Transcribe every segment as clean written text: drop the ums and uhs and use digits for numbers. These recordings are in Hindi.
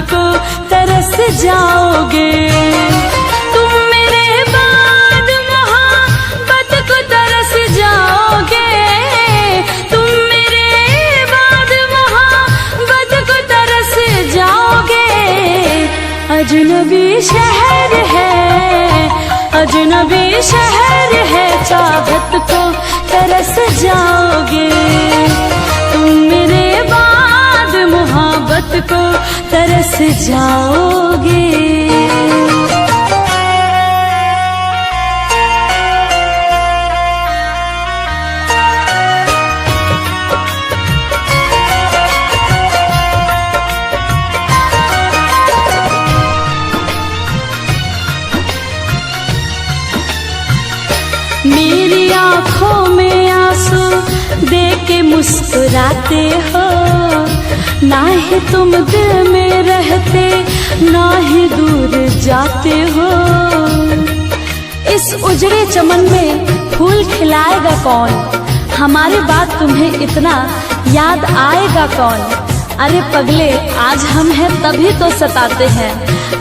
को तरस जाओगे। तुम मेरे बाद मोहब्बत को तरस जाओगे। तुम मेरे बाद मोहब्बत को तरस जाओगे। अजनबी शहर है, अजनबी शहर है, चाहत को तरस जाओगे। तुम मेरे बाद मोहब्बत को तरस जाओगे। मेरी आँखों में आंसू देख के मुस्कुराते हो। ना ही तुम दिल में रहते, ना ही दूर जाते हो। इस उजड़े चमन में फूल खिलाएगा कौन? हमारी बात तुम्हें इतना याद आएगा कौन? अरे पगले, आज हम हैं तभी तो सताते हैं,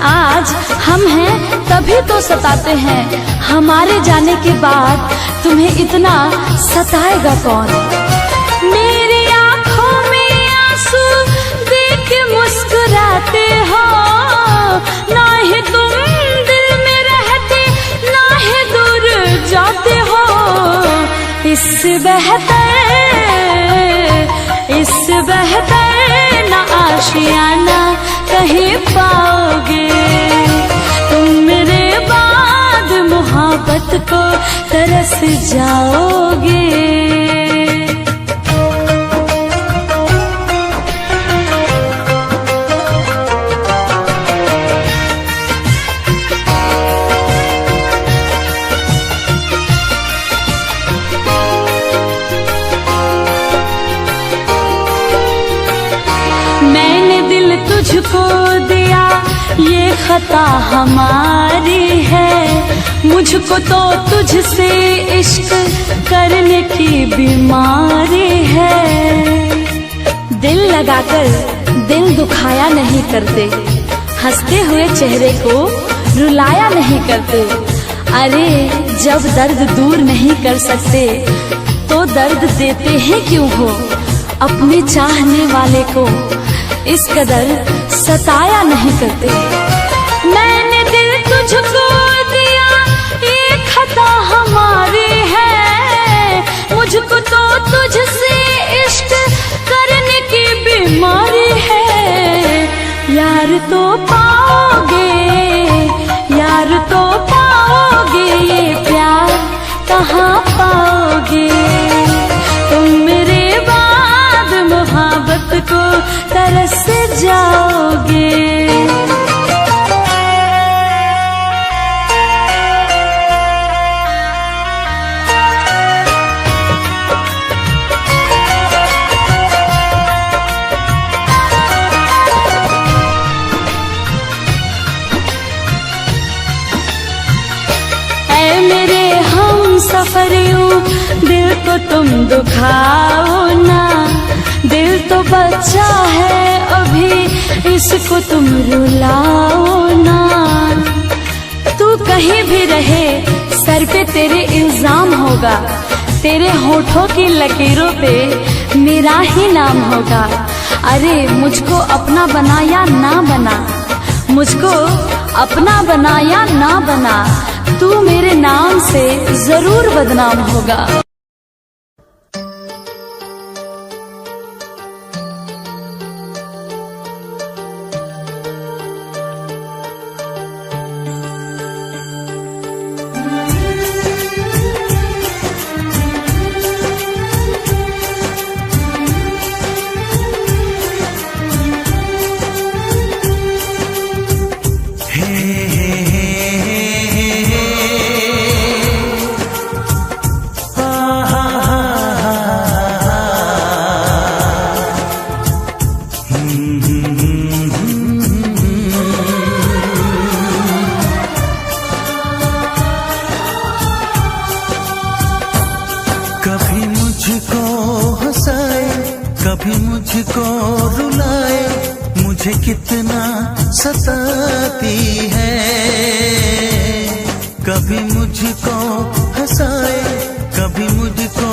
आज हम हैं तभी तो सताते हैं। हमारे जाने के बाद तुम्हें इतना सताएगा कौन? मेरी आँखों में आंसू देख मुस्कुराते हो। ना ही तुम दिल में रहते, ना ही दूर जाते हो। इससे बेहतर ना आशियाना कहीं पाओगे। तुम मेरे बाद मोहब्बत को तरस जाओगे। मैंने दिल तुझको दिया, ये खता हमारी है। मुझको तो तुझसे इश्क करने की बीमारी है। दिल लगाकर दिल दुखाया नहीं करते, हंसते हुए चेहरे को रुलाया नहीं करते। अरे जब दर्द दूर नहीं कर सकते तो दर्द देते हैं क्यों हो? अपने चाहने वाले को इस कदर सताया नहीं करते। मैंने दिल तुझको दिया, ये खता हमारी है। मुझको तो तुझसे इश्क करने की बीमारी है। यार तो पाओगे, यार तो पाओगे, ये प्यार कहाँ पाओगे? तुम मेरे बाद मोहब्बत को तरस जाओगे। ऐ मेरे हम सफरियों, दिल को तुम दुखाओ ना। दिल तो बच्चा है अभी, इसको तुम रुलाओ ना। तू कहीं भी रहे, सर पे तेरे इल्जाम होगा। तेरे होठों की लकीरों पे मेरा ही नाम होगा। अरे मुझको अपना बना या ना बना, मुझको अपना बना या ना बना, तू मेरे नाम से जरूर बदनाम होगा। मुझे कितना सताती है। कभी मुझको हंसाए, कभी मुझको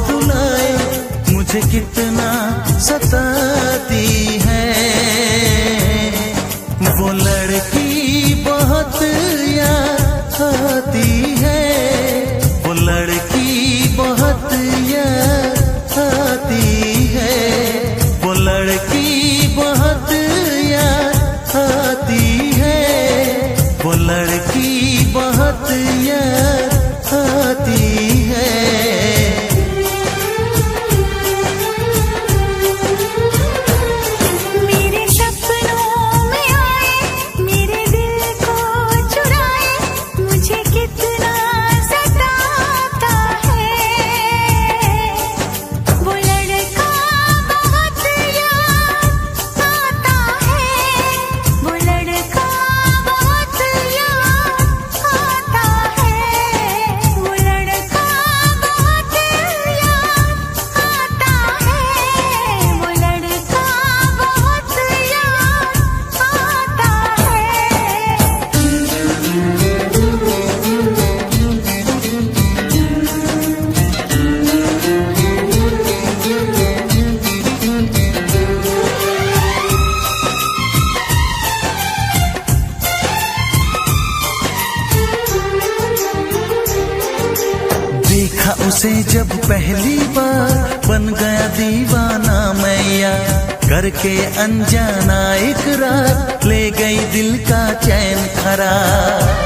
रुलाए, मुझे कितना सताती है। वो लड़की बहुत याद आती है, वो लड़की बहुत याद आती है, वो लड़की बहुत याद आती है, वो लड़की बहुत याद आती है। उसे जब पहली बार बन गया दीवाना मैया, करके अनजाना इकरार ले गई दिल का चैन खराब।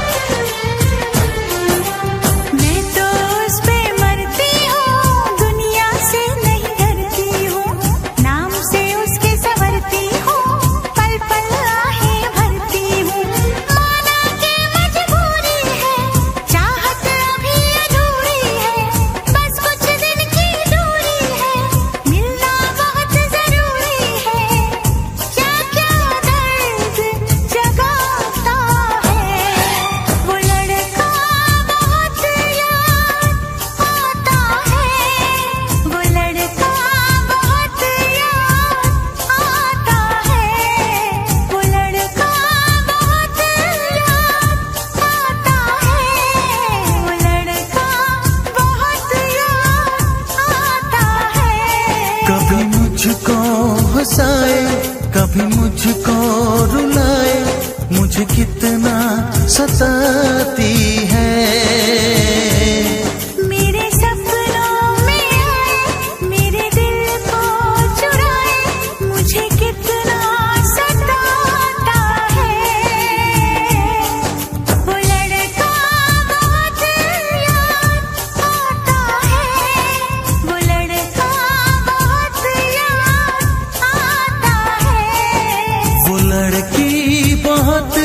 कभी मुझको हंसाए, कभी मुझको रुलाए, मुझे कितना सताती है। मेरे सपनों में आए, मेरे दिल को चुराए, मुझे कितना सताता है। वो लड़का बहुत याद आता है, वो लड़का बहुत याद आता है। वो लड़की बहुत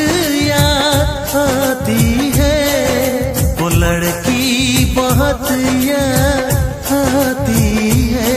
याद आती है, वो लड़की बहुत याद आती है।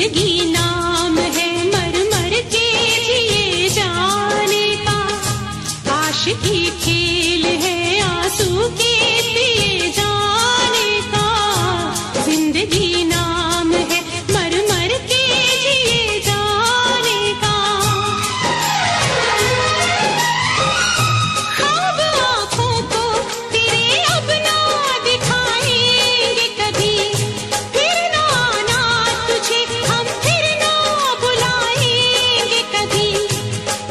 जिंदगी नाम है मर मर के जिए जाने का, आशिकी खेल है आंसू के पिए जाने का। जिंदगी नाम है मर मर के जिए जाने का। ख्वाब आँखों को तेरे अब ना दिखाएंगे कभी, फिर ना आना तुझे हम फिर ना बुलाएंगे कभी।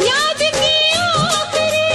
याद की आखिरी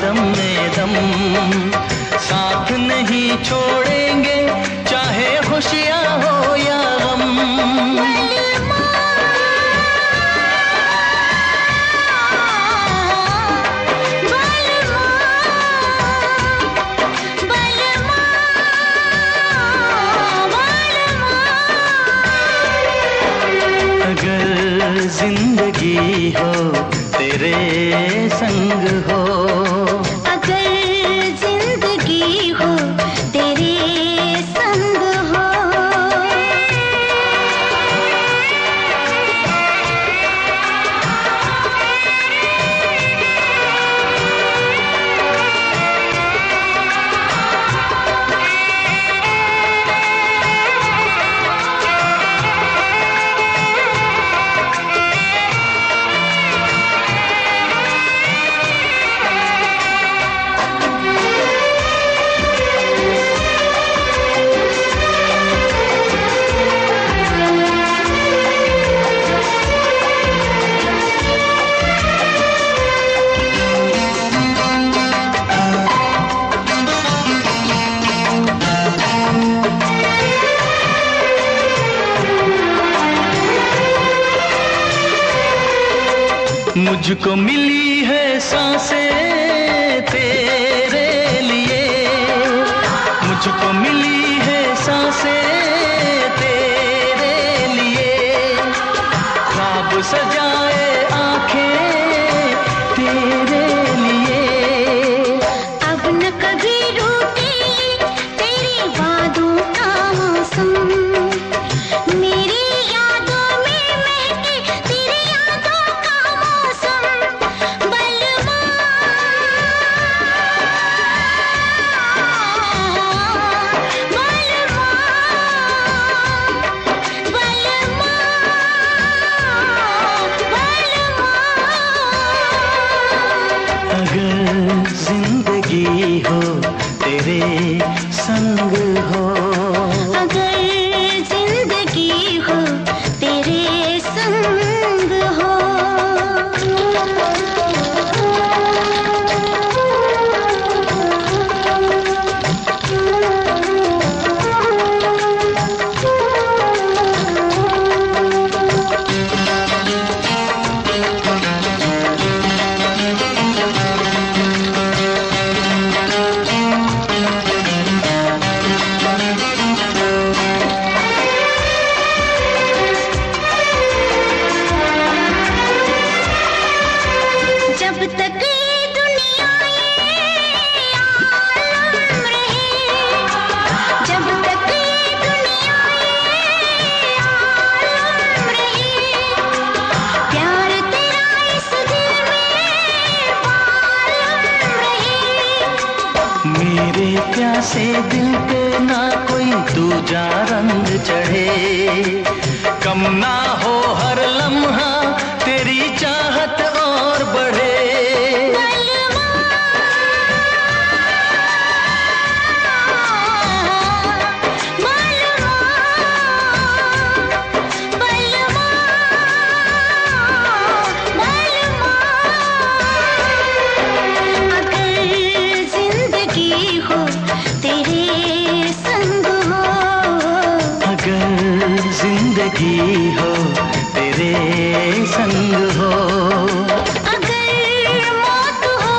दम में दम, साथ नहीं छोड़ेंगे चाहे खुशियाँ हो या गम। अगर जिंदगी हो तेरे संग हो, अगर जिंदगी हो तेरे संग हो, मुझको मिली है सांसें तेरे लिए, मुझको मिली है सांसें तेरे लिए, ख्वाब सजाए आंखें तेरे लिए। अब न कभी रूठे तेरे वादों का मौसम, मेरी यादों में महके तेरी यादों का मौसम। बलमा बलमा बलमा बलमा। अगर जिंदगी हो तेरे संग हो, अगर जिंदगी हो तेरे संग हो, जब तक ये दुनिया ये आलम रहे, जब तक ये दुनिया ये आलम रहे, प्यार तेरा इस दिल में पालम रहे। मेरे प्यासे दिल पे ना कोई दूजा रंग चढ़े, कम ना हो हर लम्हा तेरी चाहत और बढ़े। बलमा बलमा बलमा बलमा। अगर जिंदगी हो तेरे संग हो, अगर जिंदगी हो तेरे संग हो, अगर मौत हो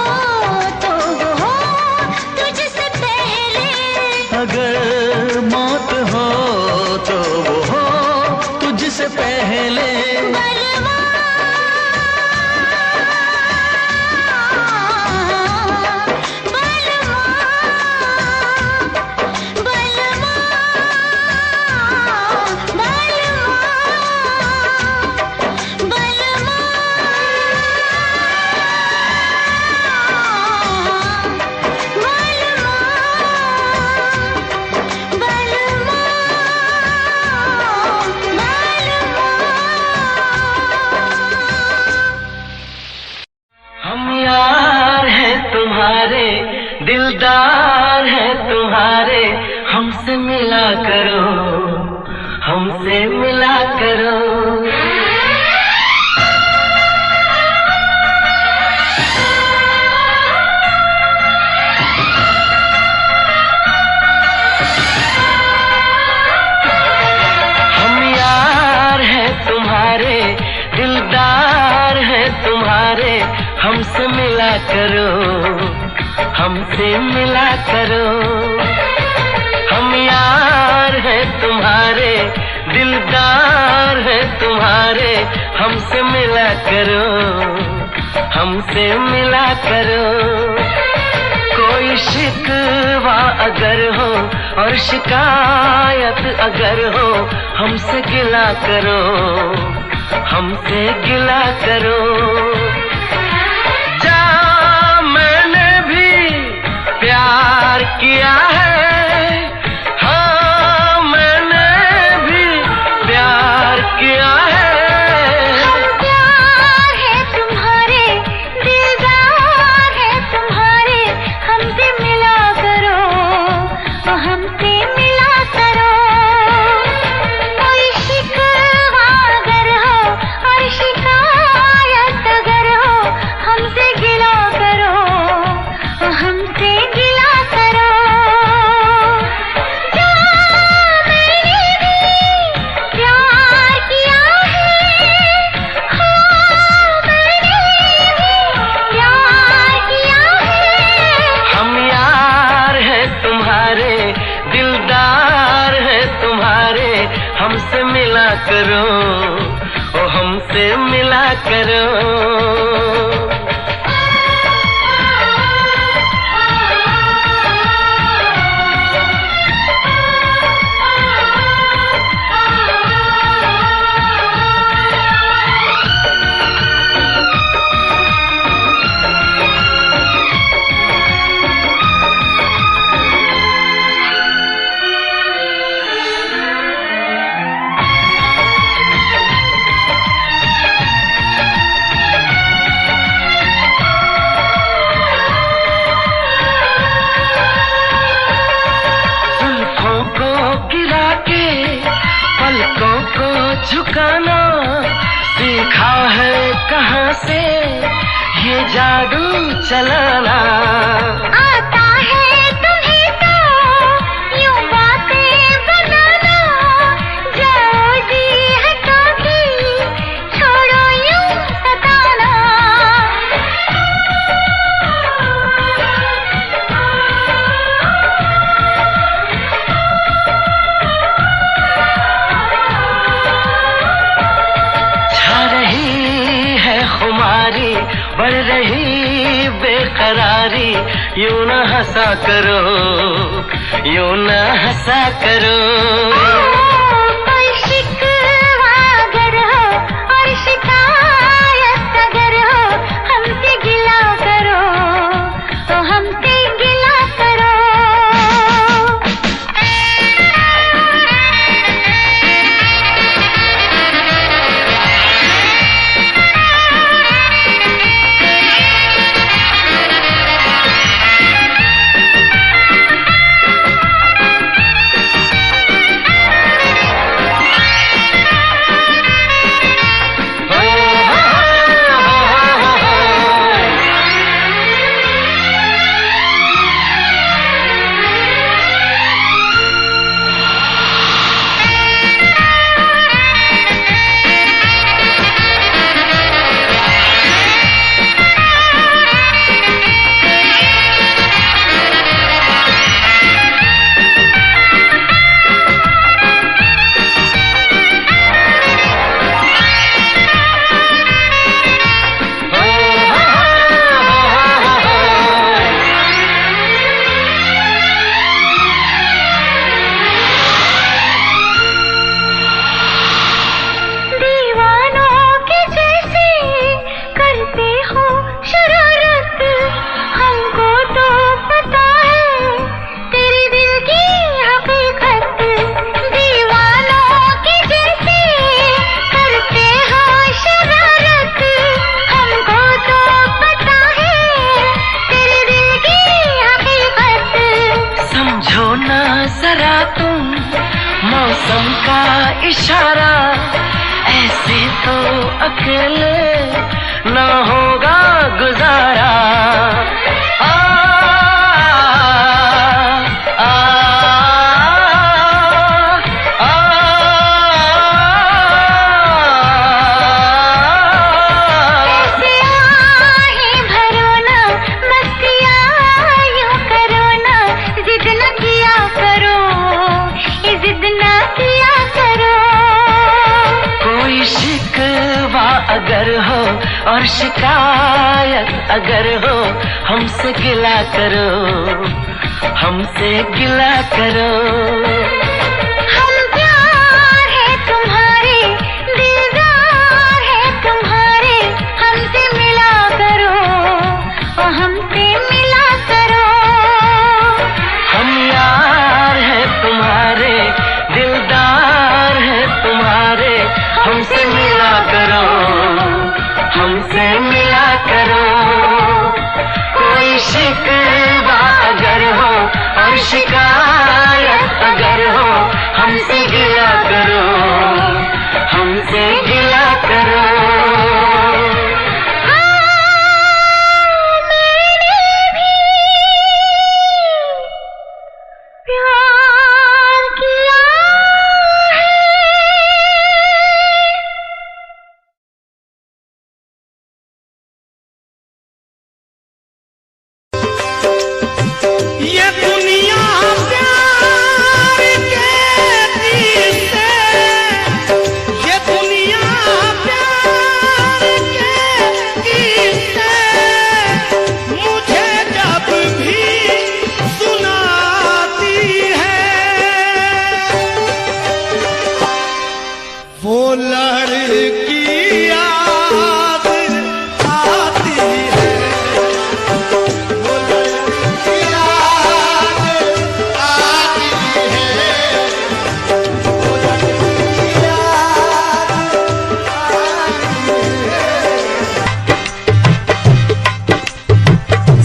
तो वो हो तुझसे पहले। अगर मौत हो तो वो हो तुझसे पहले। बलमा बलमा बलमा बलमा हम यार हैं तुम्हारे, दिलदार हैं तुम्हारे, हमसे मिला करो, हमसे मिला करो। करो, हमसे मिला करो। हम यार हैं तुम्हारे, दिलदार हैं तुम्हारे, हमसे मिला करो, हमसे मिला करो। कोई शिकवा अगर हो और शिकायत अगर हो, हमसे गिला करो, हमसे गिला करो। जा मैंने भी प्यार किया है, हाँ मैंने भी प्यार किया है। हम प्यार है तुम्हारे, दिलदार है तुम्हारे, हमसे मिला करो, हमसे मिला करो। कोई शिकवा अगर हो और शिकायत अगर हो, हमसे गिला करो, हमसे गिला करो। जा मैंने भी प्यार किया है, हाँ मैंने भी प्यार किया है। हम यार हैं तुम्हारे, दिलदार हैं तुम्हारे, हमसे मिला करो, ओ हमसे मिला करो। जुल्फों को गिरा के पलकों को झुकाना सीखा है कहाँ से ये जादू चलाना। आता है तुम्हें तो यूं बातें बनाना, जाओ जी हटो जी, छोड़ो यूं सताना। छा रही है खुमारी, बढ़ रही बेकरारी, यूं न हंसा करो, यूं न हंसा करो। कोई शिकवा अगर हो और शिकायत अगर हो, हमसे गिला करो, तो हमसे गिला करो। जरा तुम मौसम का इशारा, ऐसे तो अकेले न होगा गुजारा। आ, आ, आ, ऐसे आहें भरो ना शिकायत अगर हो हमसे गिला करो, हमसे गिला करो। हम प्यार है तुम्हारे, दिलदार है तुम्हारे, हमसे मिला करो, ओ हमसे मिला करो। हम यार है तुम्हारे, दिलदार है तुम्हारे, हमसे मिला करो, हमसे मिला करो। कोई शिकवा अगर हो और शिकायत अगर हो हमसे गिला करो, हमसे गिला करो।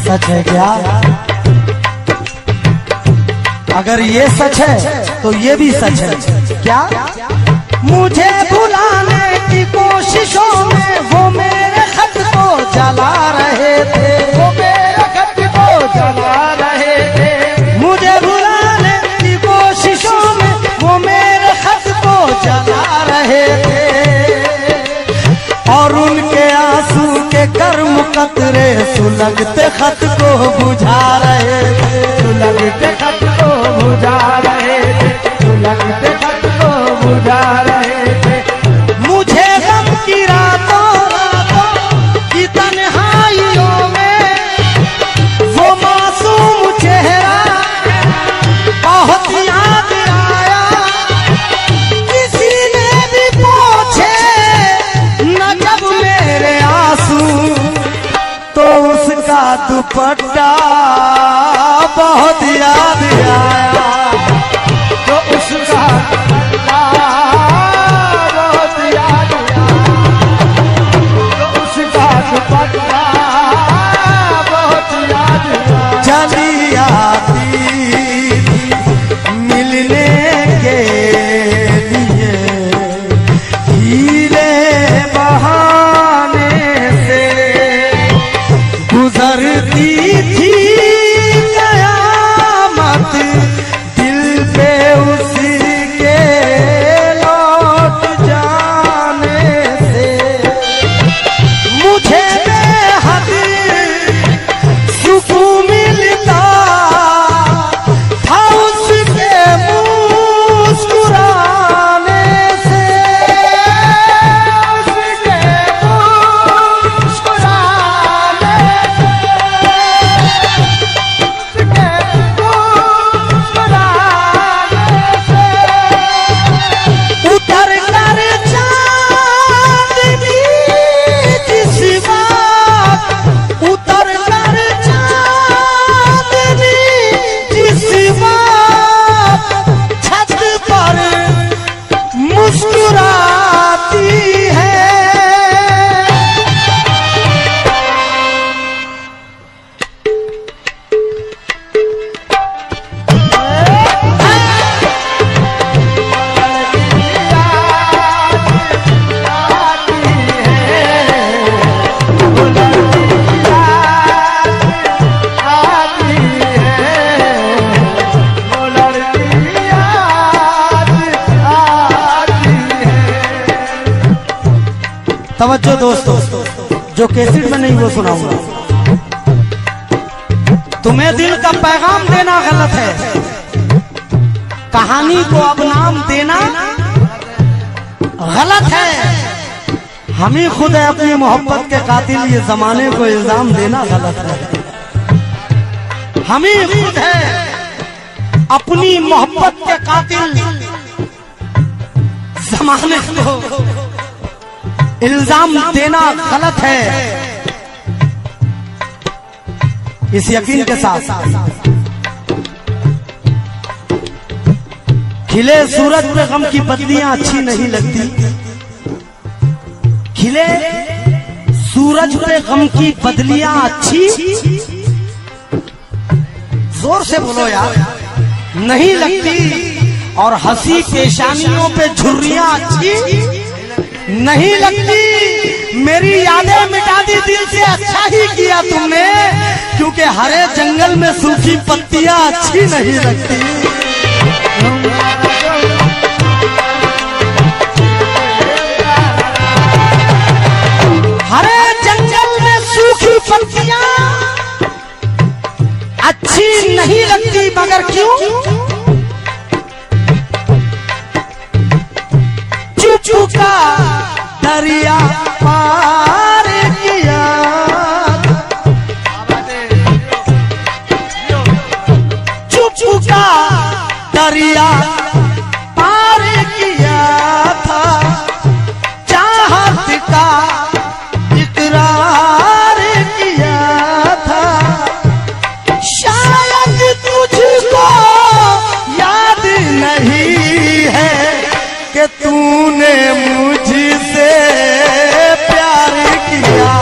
सच है क्या? अगर ये सच है तो ये भी सच है क्या? मुझे भुलाने की कोशिशों में वो मेरे खत को जला रहे थे, वो मेरे खत को जला रहे थे। मुझे भुलाने की कोशिशों में वो मेरे खत को जला रहे थे, और उनके आंसू के गर्म कतरे सुलगते खत को बुझा रहे थे, सुलगते खत को बुझा रहे थे, सुलगते खत को बुझा रहे थे। मुझे गम की रातों की तन्हाइयों में वो मासूम चेहरा बहुत याद आया। किसी ने भी पूछे न जब मेरे आंसू, तो उसका दुपट्टा बहुत याद आया, तो उसका दुपट्टा बहुत याद आया, तो उसका दुपट्टा बहुत याद आया। चली आती मिलने के लिए हीरे बहाने से, गुजरती थी कयामत दिल पे उसके लौट जाने से। मुझे बेहद सुकून मिलता था उसके मुस्कुराने से, उसके मुस्कुराने उतर कर चांदनी जिस बात, उतर कर चांदनी जिस बात छत पर मुस्कुराती है। तवज्जो दोस्तों, जो कैसेट में नहीं वो सुनाऊंगा। तुम्हें दिल का पैगाम देना गलत है, कहानी को अब नाम देना गलत है। हम ही खुद है अपनी मोहब्बत के कातिल, ये जमाने को इल्जाम देना गलत है। हम ही खुद है अपनी मोहब्बत के कातिल, जमाने को इल्जाम देना गलत है। इस यकीन के साथ खिले सूरज पे गम की बदलियां अच्छी नहीं लगती, खिले सूरज पे गम की बदलियां अच्छी, जोर से बोलो यार, नहीं लगती। और हंसी पेशानियों पे झुर्रियां अच्छी नहीं लगती। मेरी यादें मिटा दी दिल से, अच्छा ही किया तुमने, क्योंकि हरे जंगल में सूखी पत्तियां अच्छी नहीं लगती। हरे जंगल में सूखी पत्तियां अच्छी नहीं लगती, मगर क्यों? चुका दरिया पार किया, चुका दरिया पार किया था, चाहत का इकरार किया था। शायद तुझको याद नहीं है कि तूने मुझसे प्यार किया,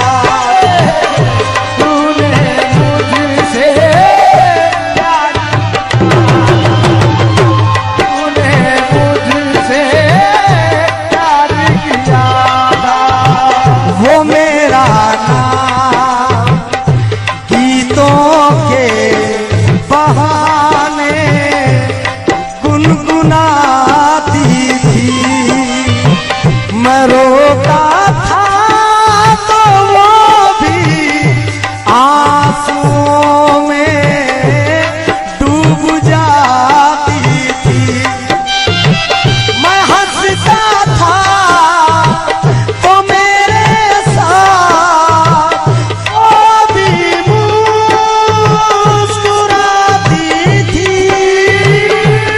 तूने मुझसे प्यार, तूने मुझसे प्यार किया था। वो मेरा नाम गीतों के बहाने गुनगुनाती थी, मैं रोता था तो वो भी आंसुओं में डूब जाती थी। मैं हंसता था तो मेरे साथ वो भी मुस्कुराती थी,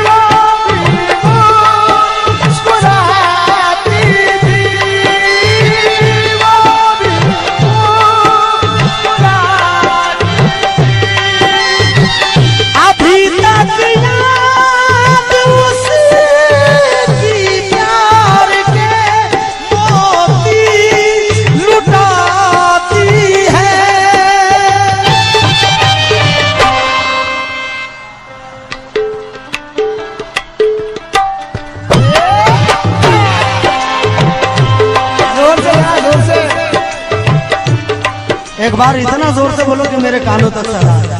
वो भी मुस्कुराती थी, वो भी मुस्कुराती थी। अभी तक याद उसकी प्यार के मोती लुटाती है। जोर से यार, जोर से एक बार इतना जोर से बोलो कि मेरे कानों तक चला जाए।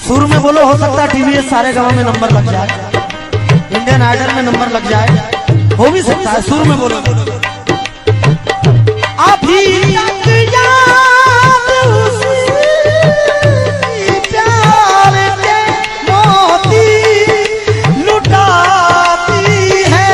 सुर में बोलो, हो सकता है टीवीएस सारे गांव में नंबर लग जाए, इंडियन आइडल में नंबर लग जाए, हो भी सकता है। सुर में बोलो। अभी तक याद उसकी प्यार के मोती लुटाती है।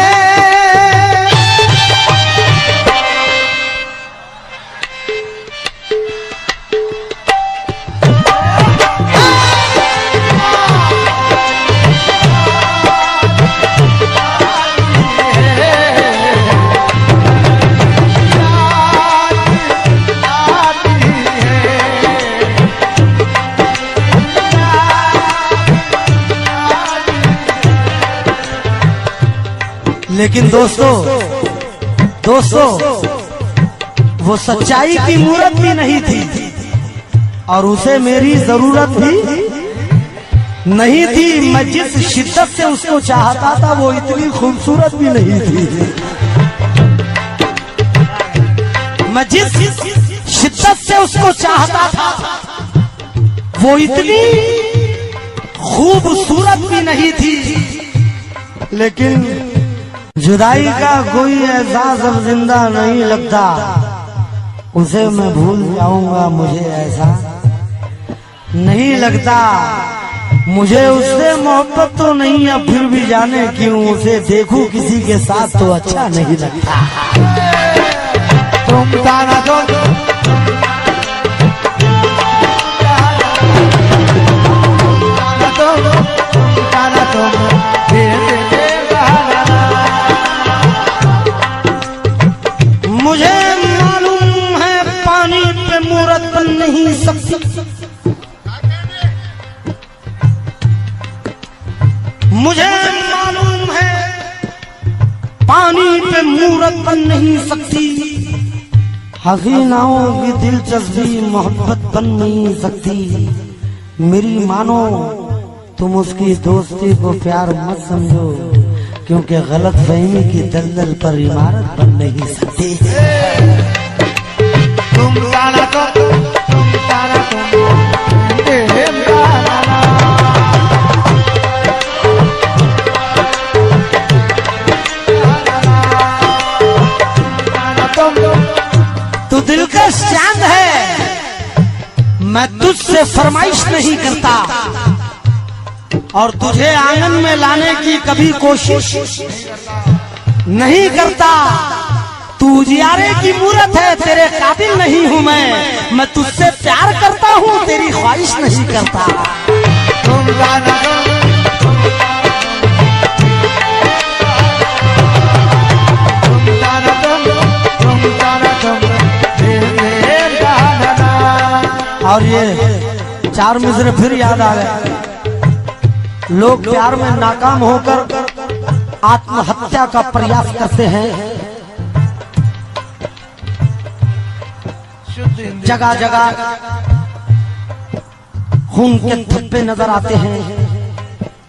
लेकिन दोस्तों वो सच्चाई की मूरत भी नहीं थी, और उसे मेरी जरूरत भी नहीं थी। मैं जिस शिद्दत से उसको चाहता था वो इतनी खूबसूरत भी नहीं थी। मैं जिस शिद्दत से उसको चाहता था वो इतनी खूबसूरत भी नहीं थी। लेकिन जुदाई का कोई एहसास अब जिंदा नहीं लगता, उसे मैं भूल जाऊंगा मुझे ऐसा नहीं लगता। मुझे उससे मोहब्बत तो नहीं है, फिर भी जाने क्यों उसे देखूं किसी के साथ तो अच्छा नहीं लगता। तुम ताना दो मुझे मालूम है पानी पे मूरत बन नहीं सकती, मुझे मालूम है पानी पे मूरत बन नहीं सकती, हसीनाओं की दिलचस्पी मोहब्बत बन नहीं सकती। मेरी मानो तुम उसकी दोस्ती को प्यार मत समझो, क्योंकि गलत फहमी की दलदल पर इमारत बन नहीं सकती। तुम ताना तो तुम ताना तू दिलकश चांद है, मैं तुझसे फरमाइश नहीं करता और तुझे आंगन में लाने की कभी कोशिश नहीं करता। तू उजियारे की मूरत है, तेरे काबिल नहीं हूं मैं तुझसे प्यार करता हूं, तेरी ख्वाहिश नहीं करता। और ये चार मिसरे फिर याद आ गए। लोग प्यार में नाकाम होकर आत्महत्या का प्रयास करते हैं, जगह जगह खून के थप्पे नजर आते हैं।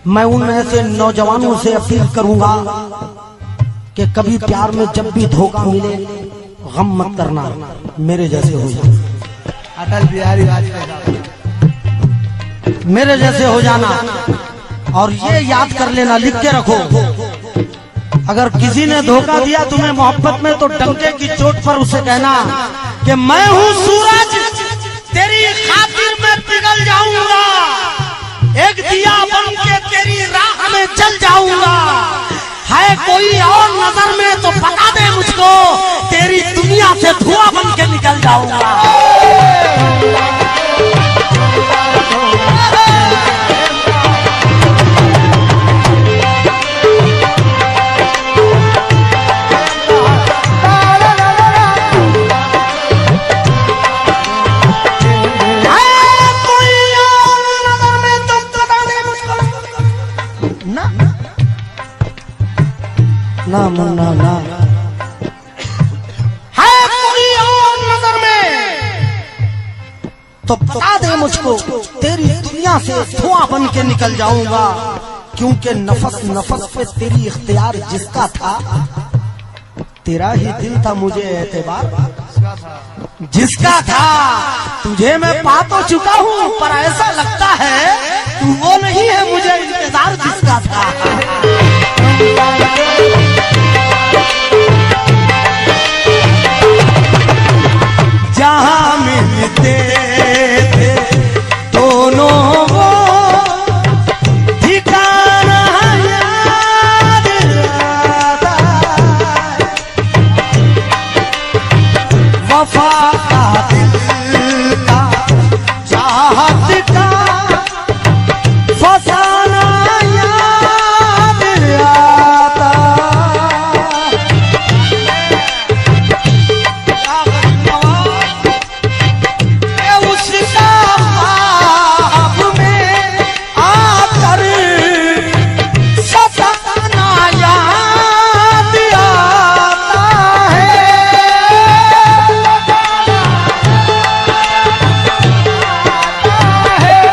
मैं उन ऐसे नौजवानों से अपील करूंगा कि कभी प्यार में जब भी धोखा मिले गम मत करना, मेरे जैसे हो जाना। अटल बिहारी वाजपेयी मेरे जैसे हो जाना, और ये याद कर लेना, लिख के रखो, अगर किसी ने धोखा दिया तुम्हें मोहब्बत में तो डंके की चोट पर उसे कहना कि मैं हूँ सूरज, तेरी खातिर मैं पिघल जाऊंगा, एक दिया बन के तेरी राह में जल जाऊंगा। है कोई और नजर में तो बता दे मुझको, तेरी दुनिया से धुआं बन के निकल जाऊंगा। ना मुन्ना ना है कोई और नजर में तो बता दे मुझको, तेरी दुनिया से धुआं बन के निकल जाऊंगा। क्योंकि नफस नफस पे तेरी इख्तियार जिसका था, तेरा ही दिल था मुझे एतबार जिसका था। तुझे मैं पा तो चुका हूँ, पर ऐसा लगता है तू वो नहीं है मुझे इंतजार जिसका था। जहाँ मिलते थे दोनों वो ठिकाना याद आता, वफा का दिल का चाहत का फसाना याद आता। है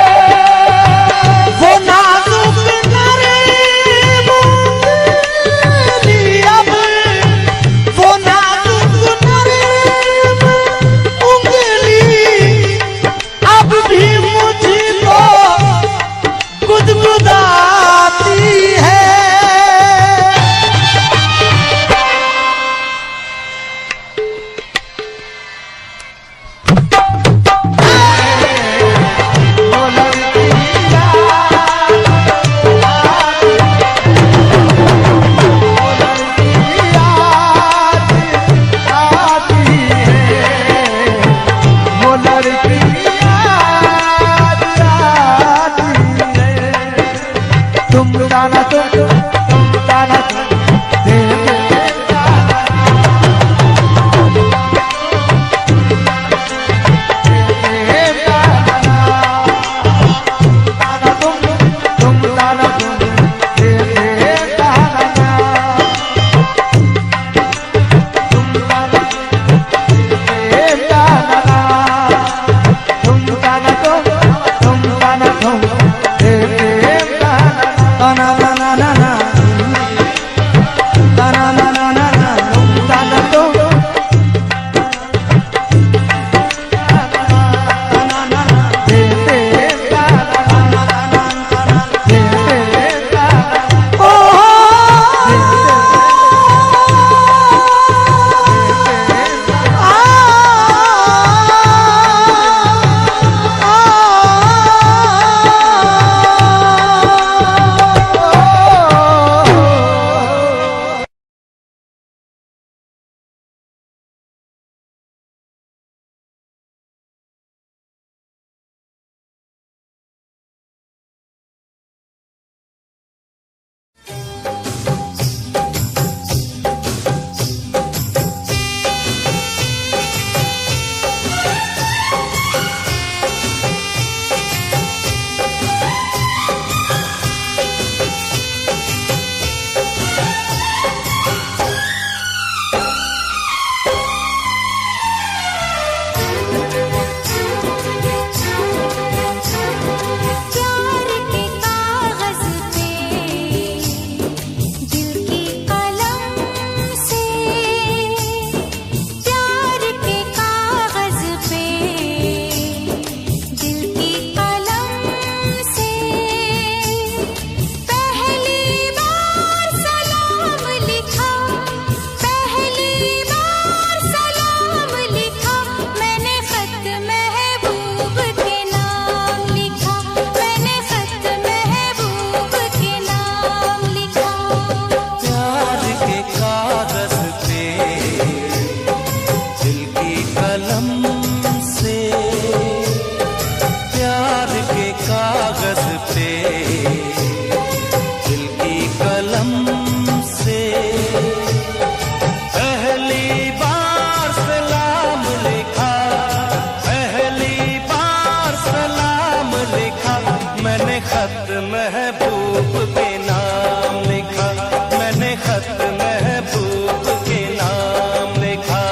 मैंने खत महबूब के नाम लिखा, मैंने खत महबूब के नाम लिखा।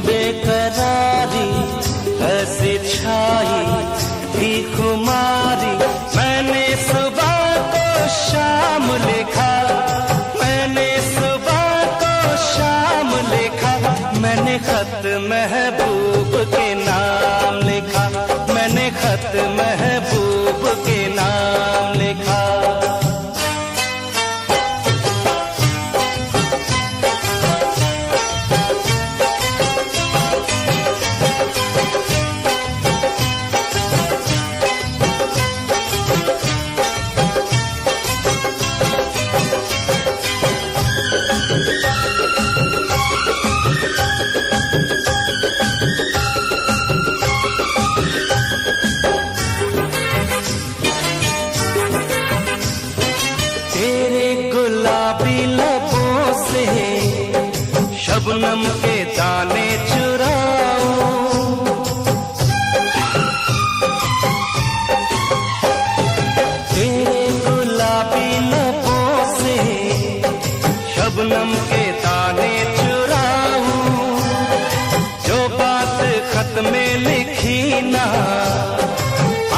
बेकरारी ऐसी छाई थी खुमारी, मैंने सुबह को शाम लिखा, मैंने सुबह को शाम लिखा। मैंने खत महबूब के नाम लिखा, मैंने खत महबूब के नाम लिखा। शबनम के दाने चुराऊं, तेरे गुलाबी लबों से शबनम के दाने चुराऊं। जो बात खत में लिखी ना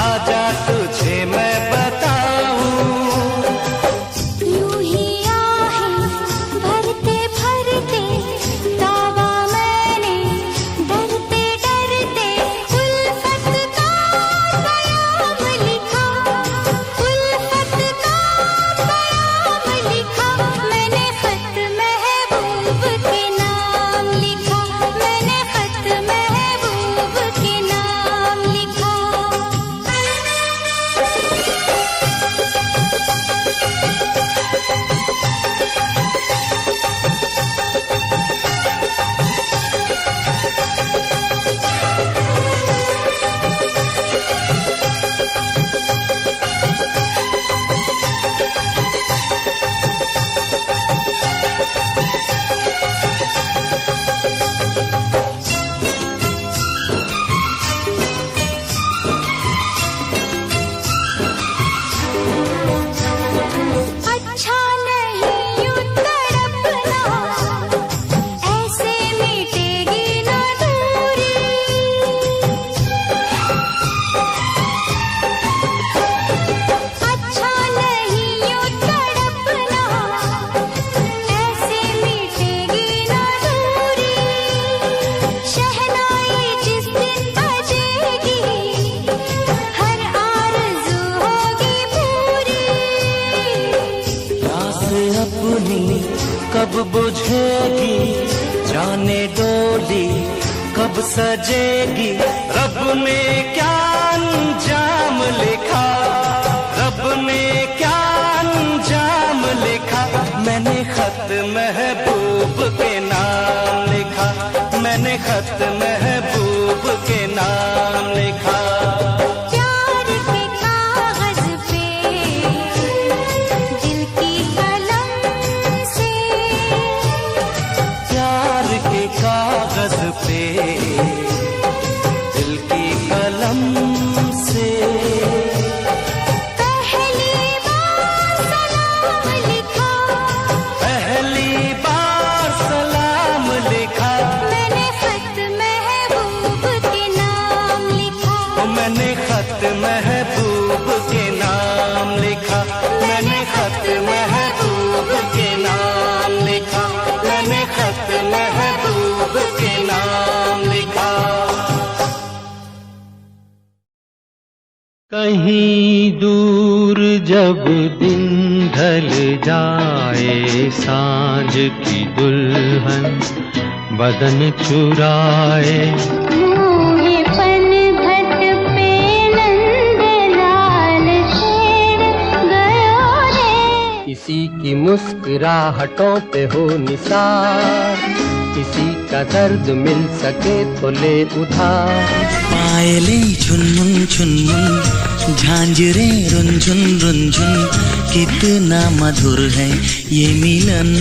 आजा तुझे मैं बताऊं। कब बुझेगी जाने डोली, कब सजेगी। रब ने क्या अंजाम लिखा, रब ने क्या अंजाम लिखा। मैंने खत महबूब के नाम लिखा, मैंने खत महबूब के नाम लिखा। कागज पे दिल की कलम से पहली बार सलाम लिखा, पहली बार सलाम लिखा। महबूब के नाम लिखा। कहीं दूर जब दिन ढल जाए, सांझ की दुल्हन बदन चुराए, मुँहे पनघट पे नंदलाल शेर गयो रे। किसी की मुस्कुराहटों पे हो निसार, किसी का दर्द मिल सके तो ले उधार। पायले झुनमुन झुनमुन, झांझरे रुंझुन रुंझुन, कितना मधुर है ये मिलन।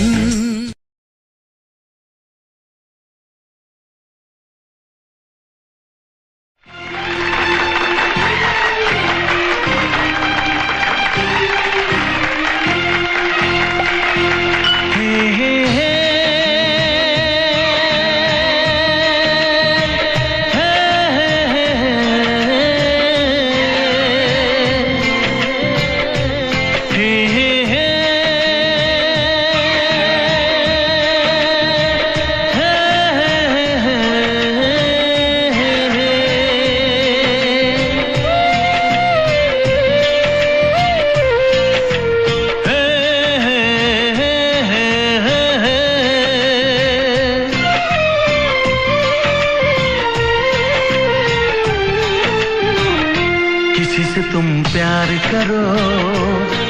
तुम प्यार करो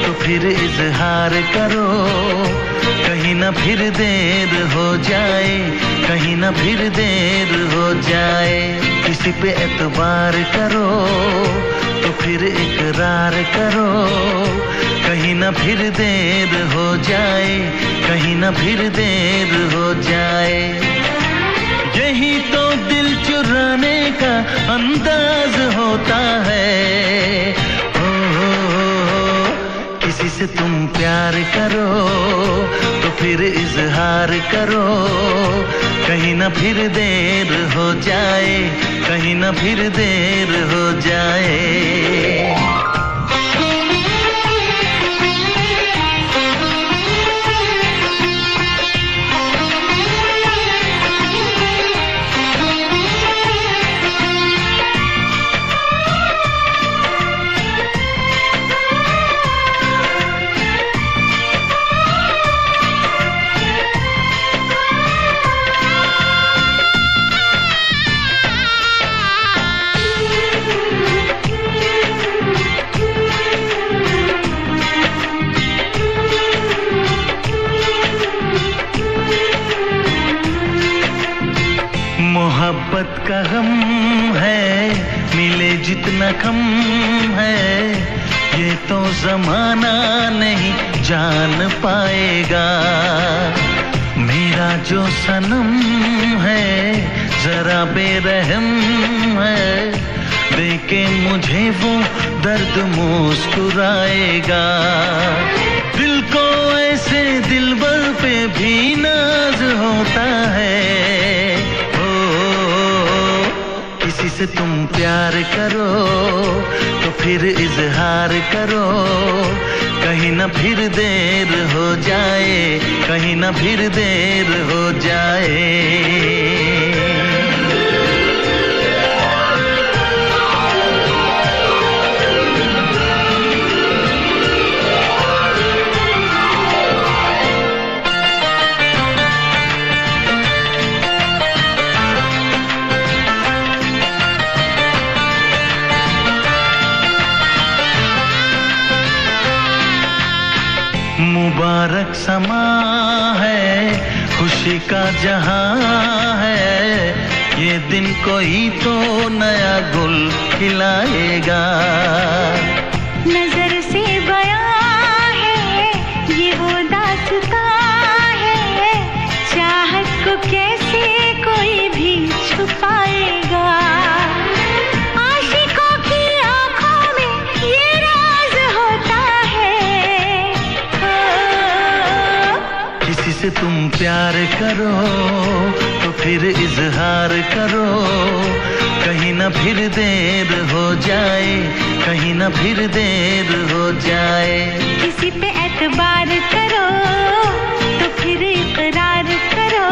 तो फिर इजहार करो, कहीं ना फिर देर हो जाए, कहीं ना फिर देर हो जाए। किसी पे एतबार करो तो फिर इकरार करो, कहीं ना फिर देर हो जाए, कहीं ना फिर देर हो जाए। यही तो दिल चुराने का अंदाज होता है। किसी से तुम प्यार करो तो फिर इजहार करो, कहीं ना फिर देर हो जाए, कहीं ना फिर देर हो जाए। मोहब्बत का गम है, मिले जितना कम है, ये तो जमाना नहीं जान पाएगा। मेरा जो सनम है जरा बेरहम है, देखे मुझे वो दर्द मुस्कुराएगा। दिल को ऐसे दिलबर पे भी नाज होता है। किसी से तुम प्यार करो तो फिर इजहार करो, कहीं ना फिर देर हो जाए, कहीं ना फिर देर हो जाए। मुबारक समा है, खुशी का जहां है, ये दिन कोई तो नया गुल खिलाएगा। नजर से बयां है ये वो दास्तां है, चाहत को कैसे कोई भी छुपाएगा। आशिकों की आंखों में ये राज होता है। किसी से तुम प्यार करो तो फिर इजहार करो, कहीं ना फिर देर हो जाए, कहीं ना फिर देर हो जाए। किसी पे एतबार करो तो फिर इकरार करो,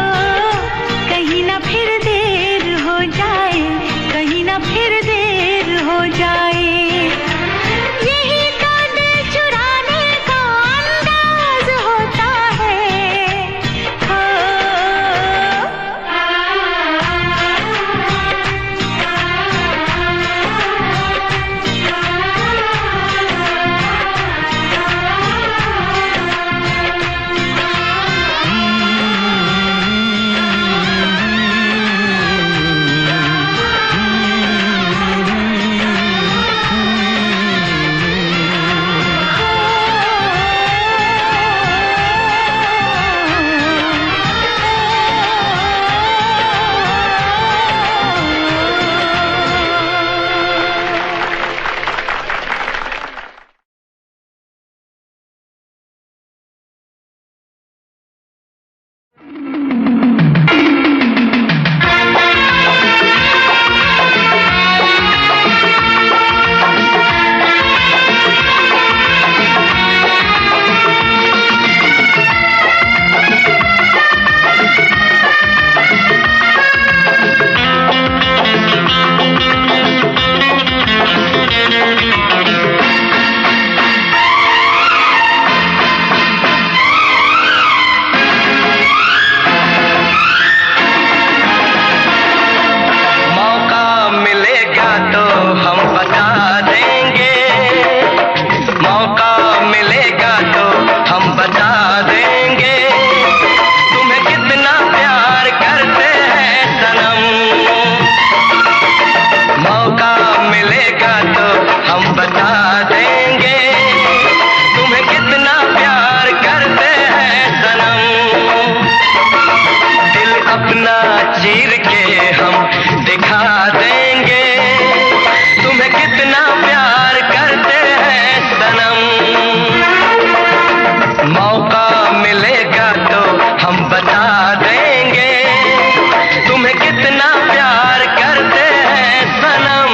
चीर के हम दिखा देंगे तुम्हें कितना प्यार करते हैं सनम। मौका मिलेगा तो हम बता देंगे तुम्हें कितना प्यार करते हैं सनम।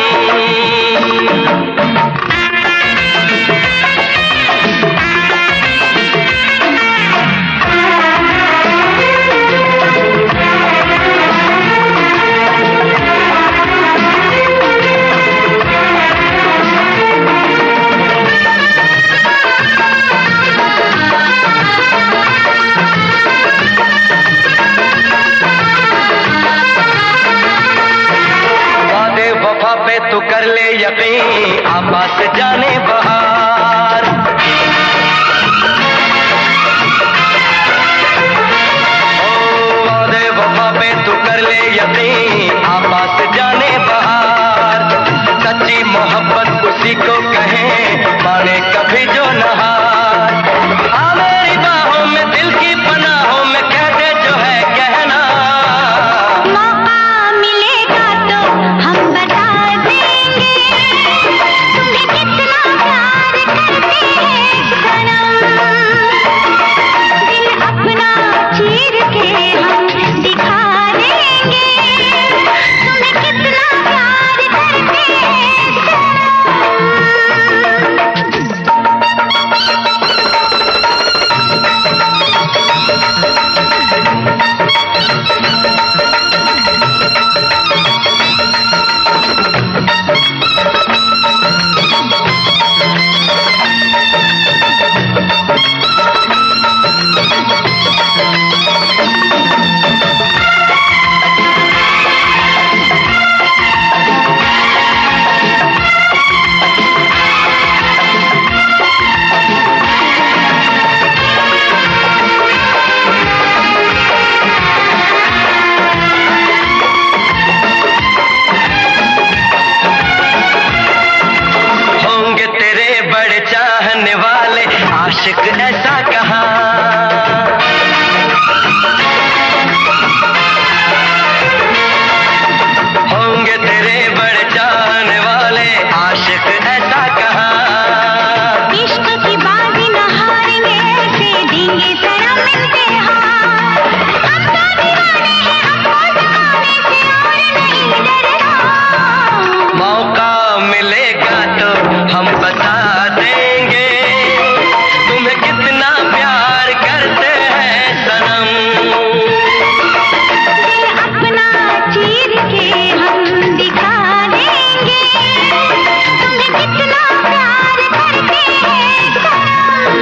तू कर ले यकीन आपास जाने बहार। ओ वादे वफा पे तू कर ले यकीन आपास जाने बहार। सच्ची मोहब्बत उसी को कहें माने कभी जो नहार। आ मेरी बाहों में दिल की पनाहों में कह दे जो है कहना। मौका मिलेगा तो हम बता देंगे तुम्हें कितना प्यार करते हैं सनम। दिल अपना चीर के हम दिखा देंगे तुम्हें कितना प्यार करते हैं सनम। होंगे तेरे बड़े चाहने वाले आशिक ऐसा कहा। होंगे तेरे बड़े चाहने वाले आशिक ऐसा कहा। इश्क की बाजी न हारेंगे ऐसे देंगे सनम इम्तिहान। हम तो दीवाने हैं हमको जमाने से और नहीं डरना। मौका मिलेगा तो हम बता देंगे तुम्हें कितना प्यार करते हैं सनम। दिल अपना चीर के हम दिखा देंगे तुम्हें कितना प्यार करते हैं सनम।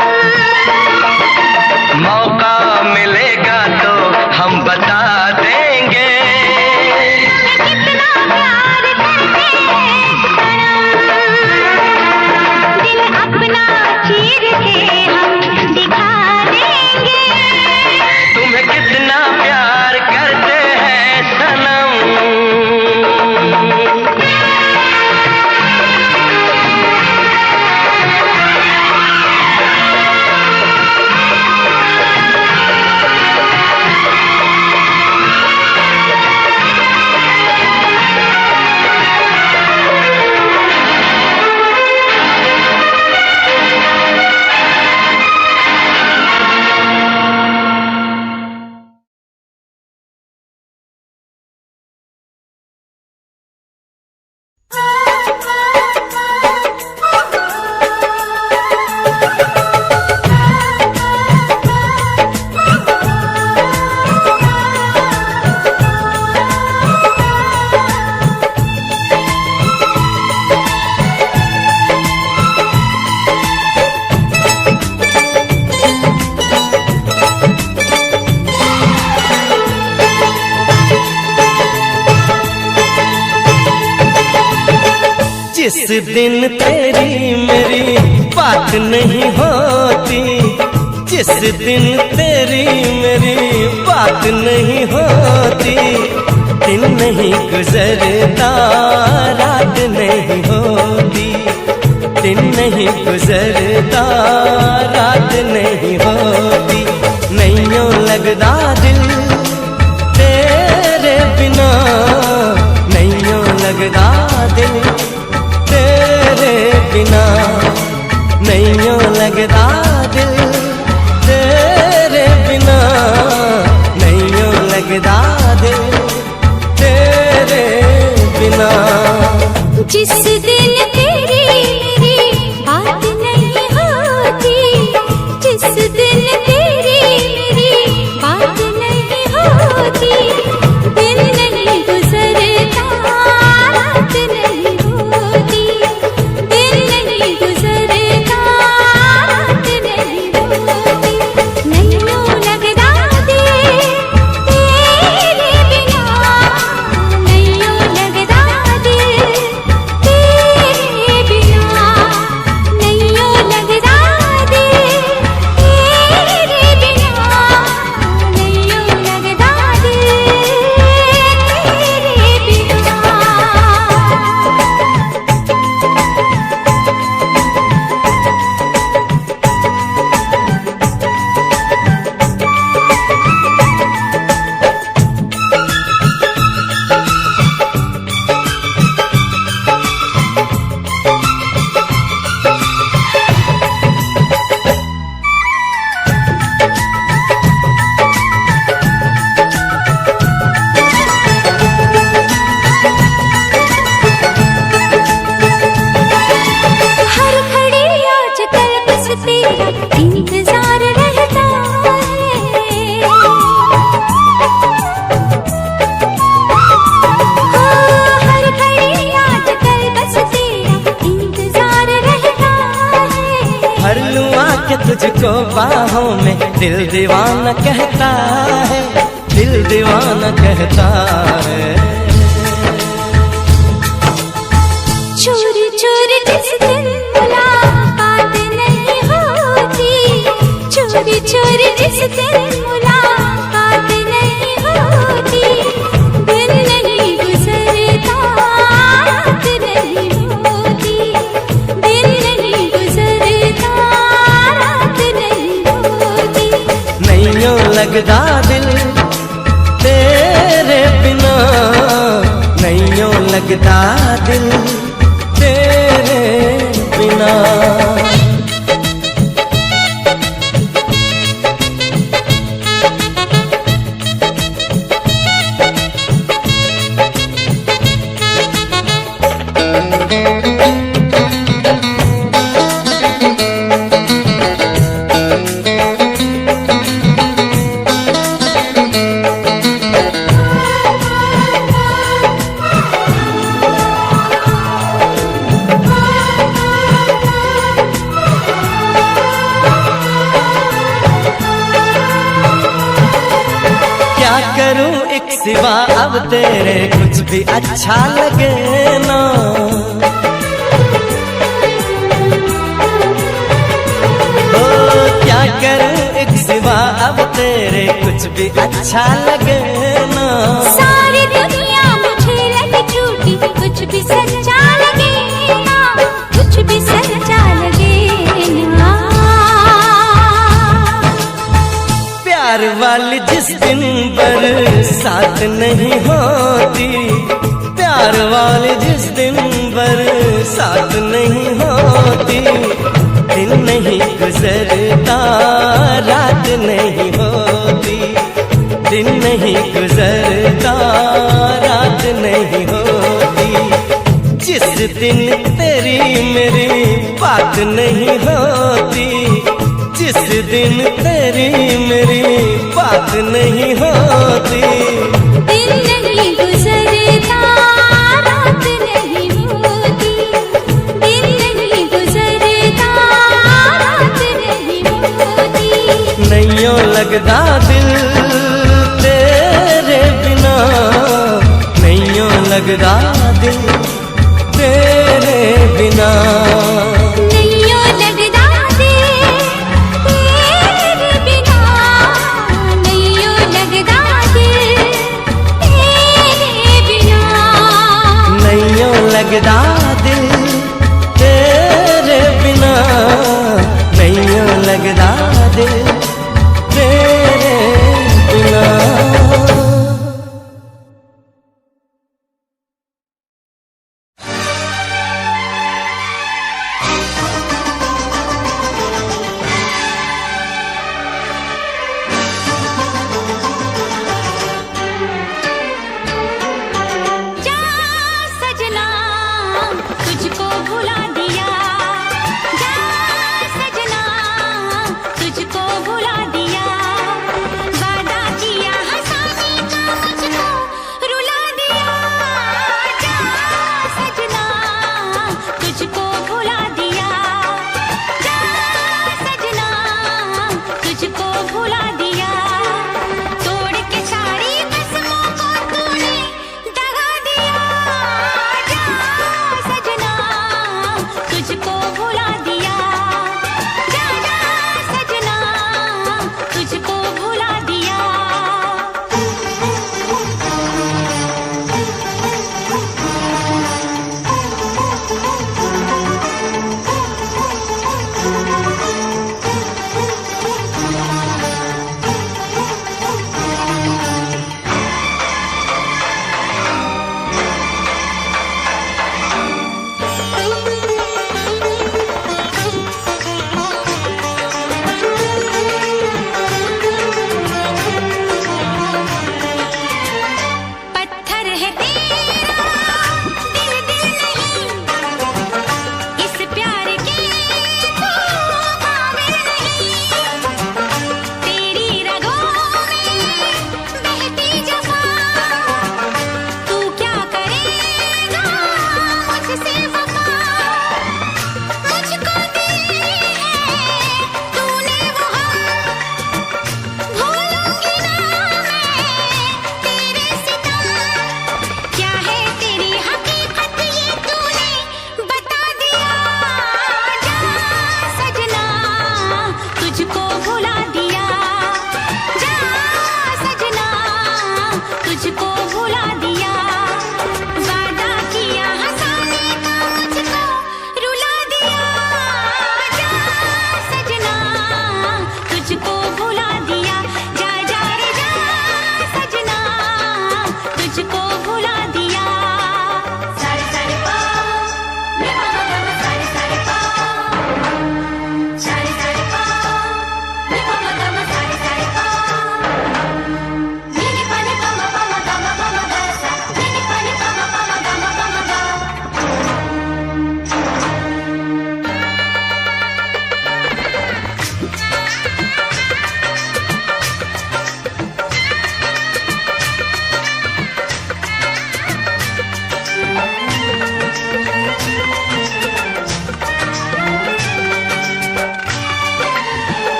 मौका मिलेगा तो हम बता देंगे कितना प्यार करते हैं सनम। दिल अपना चीर के हम दिखा देंगे तुम्हें कितना प्यार करते हैं सनम। जिस दिन तेरी मेरी बात नहीं होती, जिस दिन तेरी मेरी बात नहीं होती, दिन नहीं गुजरता रात नहीं होती, दिन नहीं गुजरता रात नहीं होती, नहीं यूं लगदा दिल तेरे दिल तेरे बिना। जिस दिन तेरी मेरी बात नहीं होती, जिस दिन तेरी मेरी बात नहीं होती, दिन नहीं गुजरता रात नहीं होती, दिन नहीं गुजरता रात नहीं होती, नहीं लगता दिल तेरे बिना, नहीं लगता दिल तेरे बिना, नहीं लगता दिल तेरे बिना, नहीं लगता दिल हर घड़ी आजकल बस तेरा इंतजार रहता है, हर घड़ी आजकल बस तेरा इंतजार रहता है। हर लुआ के तुझको बाहों में दिल दीवाना कहता है, दिल दीवाना कहता है। चोरी चोरी जिस दिन मुलाकात नहीं होती, चोरी चोरी जिस दिन मुलाकात नहीं होती, दिन नहीं गुजरता रात नहीं होती, दिन नहीं गुजरता रात नहीं होती, नहीं लगता दिल तेरे बिना, नहीं लगता दिल तेरे बिना। क्या करूं एक सिवा अब तेरे कुछ भी अच्छा लगे ना, ओ क्या करूं एक सिवा अब तेरे कुछ भी अच्छा लगे ना। सारी दुनिया मुझे लगे झूठी, कुछ भी सच्चा लगे ना, कुछ भी सच्चा लगे ना। प्यार वाली जिस दिन बरसात नहीं होती, प्यार वाली जिस दिन बरसात नहीं होती, दिन नहीं गुजरता रात नहीं होती, दिन नहीं गुजरता रात नहीं होती, जिस दिन तेरी मेरी बात नहीं होती, जिस दिन तेरी मेरी बात नहीं होती, दिन नहीं गुजरता रात नहीं होती, दिन नहीं गुजरता रात नहीं होती, नहीं लगता दिल तेरे बिना, नहीं लगता दिल तेरे बिना। नहीं लगता दिल तेरे बिना, नहीं लगता दिल तेरे बिना, नहीं लगता दिल तेरे बिना, नहीं लगता दिल तेरे बिना।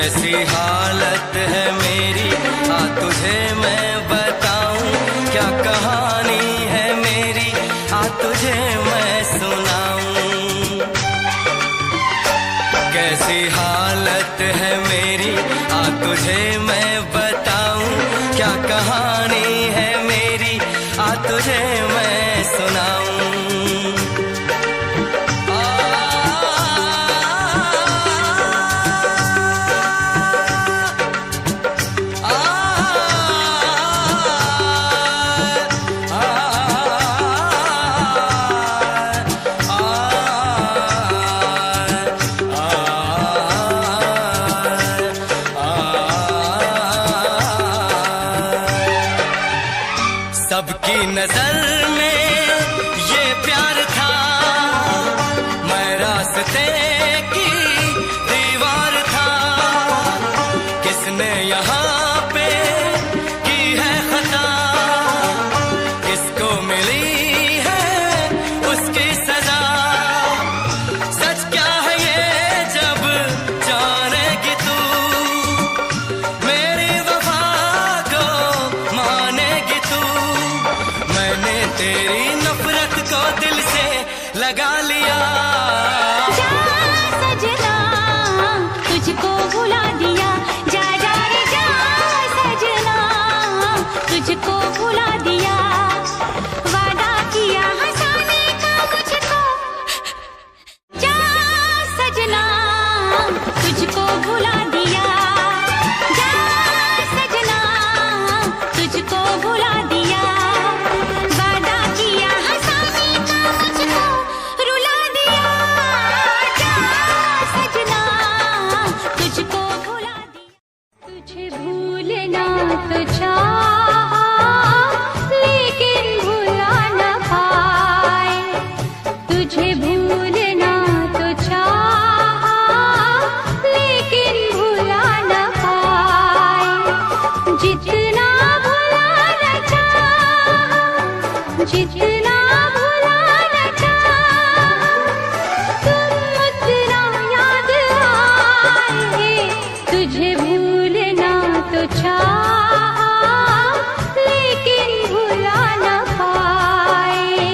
कैसी हालत है मेरी, आ तुझे मैं बताऊं, क्या कहानी है मेरी, आ तुझे मैं सुनाऊं। कैसी हालत है मेरी, आ तुझे मैं बताऊं, क्या कहानी है मेरी, आ तुझे मैं सुनाऊं। सबकी नजर में ये प्यार था, मैं रास्ते की दीवार था। किसने यहाँ पे की है खता, किसको मिली है उसकी सजा। सच क्या है ये जब जानेगी तू, मेरी वफा को मानेगी तू। मैंने तेरी नफरत को दिल से लगा लिया। जा सजना तुझको भुला दिया, जा जा रे जा सजना तुझको भुला दिया। वादा किया हंसाने का मुझको, जा सजना तुझको भुला दिया, जा सजना तुझको भुला दिया। वादा किया हंसाने का मुझको रुला दिया, जा सजना तुझको भुला दिया। तुझे भूलना तो चाहा लेकिन भुला न पाए, तुझे भूलना तो चाहा लेकिन भुला न पाए। जितना भुलाना चाहा, जितना भुलाना चाहा, तुम उतना याद आए। तुझे भूलना तो चाहा लेकिन भुला न पाए।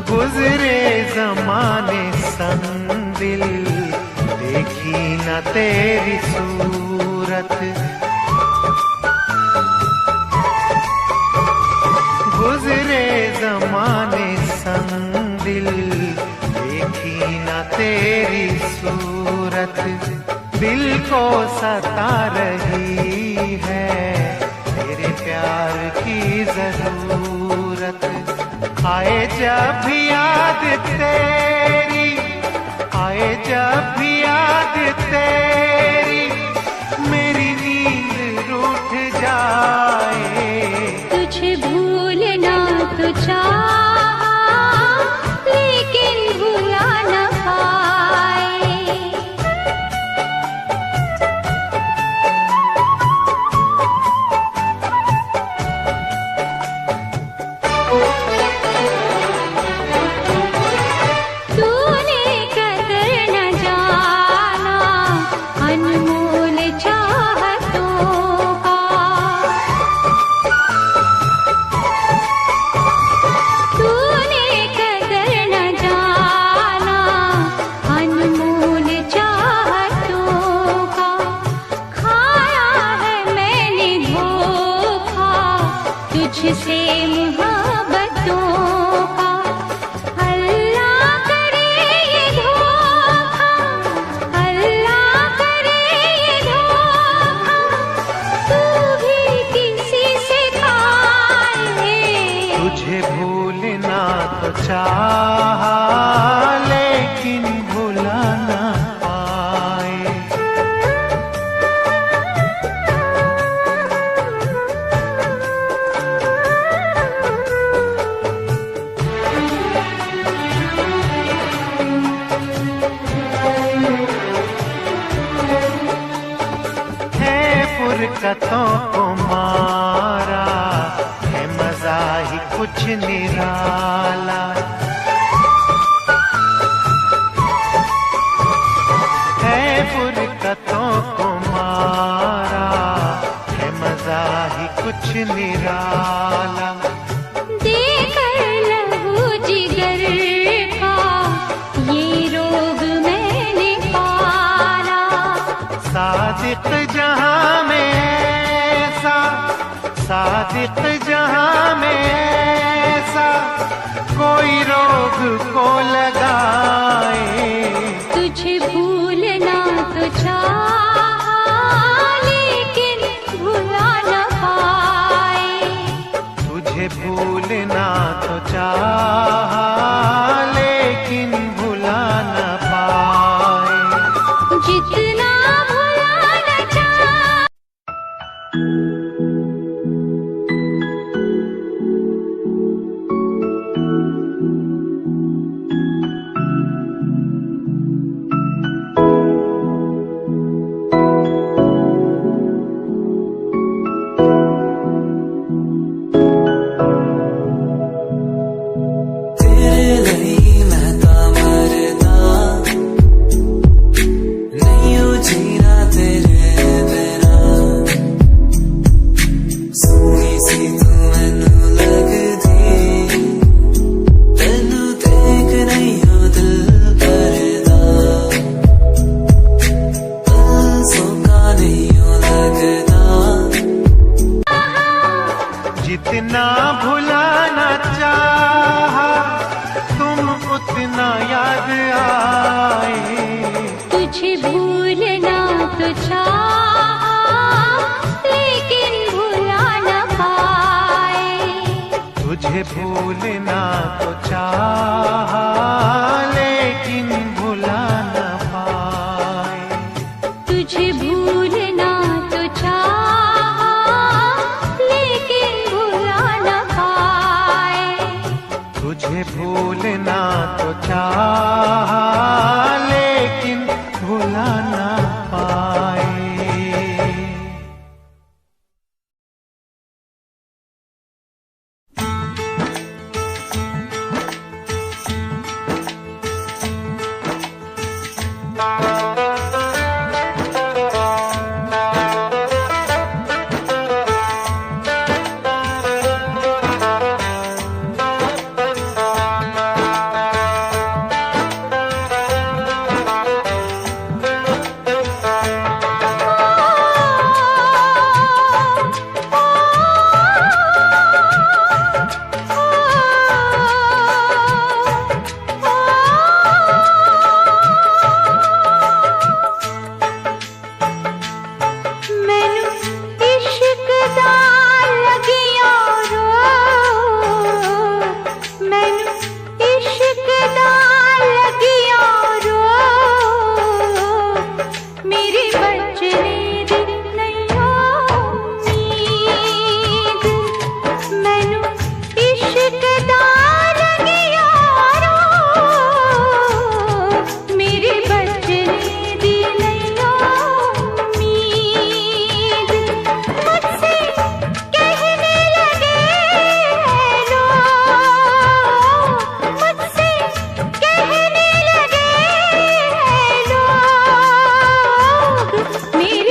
गुजरे जमाने संग दिल, देखी न तेरी सूरत। गुजरे जमाने संग दिल, देखी न तेरी सूरत। दिल को सता रही है तेरे प्यार की जरूरत। आए जब भी याद तेरी, आए जब भी याद तेरी, मेरी नींद रूठ जाए। तुझे भूलना तो चाहा लेकिन भुला न पाए। तूने कदर न जानी फुरकतों को मारा है मजा ही कुछ निराला। है फुरकतों को मारा है मजा ही कुछ निराला। देकर लहू जिगर का ये रोग मैंने पाला। सादिक जहां में ऐसा, सादिक जहां में ऐसा कोई रोग को लगाए। तुझे भूलना तो चाहा लेकिन भुला न पाए। तुझे भूलना तो चाहा लेकिन भुला न पाए। जितना भुलाना चाहा। तेरे लिए मैं तो मरता, नहीं हो जीना तेरे बिना। सोनी सी तू मैनू लगदी, तेनू देख नहीं हो दिल करदा। दिल सोका नहीं हो लगदा। जितना भुलाना चाहा तुम उतना याद आए। तुझे भूलना तो चाहा लेकिन भुला न पाए। तुझे भूलना तो चाहा लेकिन भुला न पाए। तुझे भूलना तो चाहा लेकिन भुला न पाए। तुझे भूलना तो चाहा लेकिन भुला न पाए। मैनू इश्क दा लगिया रो। मैनू इश्क दा लगिया रो। मेरी बचने दी नहीं उम्मीद। मैनू इश्क दा लगिया रो। मेरी बचने दी नहीं उम्मीद। मुझसे कहने लगे हैं लोग। मुझसे कहने लगे हैं लोग। मेरी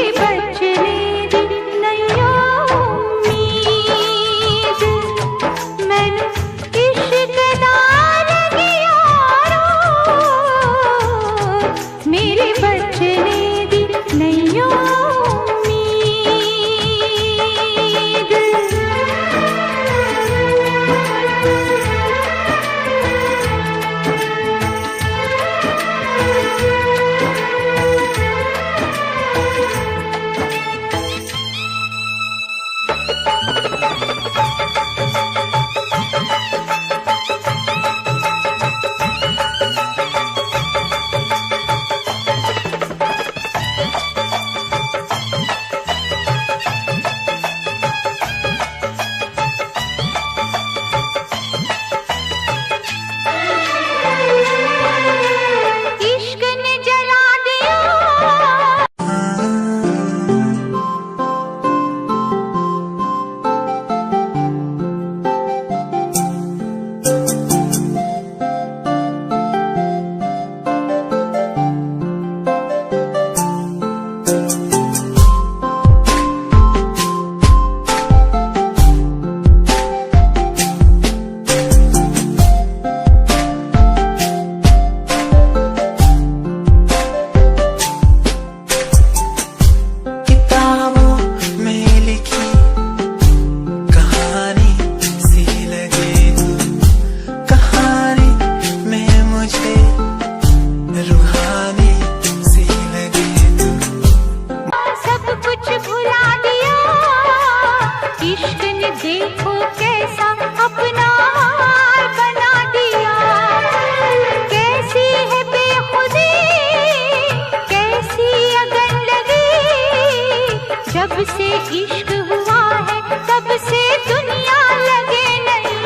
इश्क हुआ है तब से दुनिया लगे नहीं।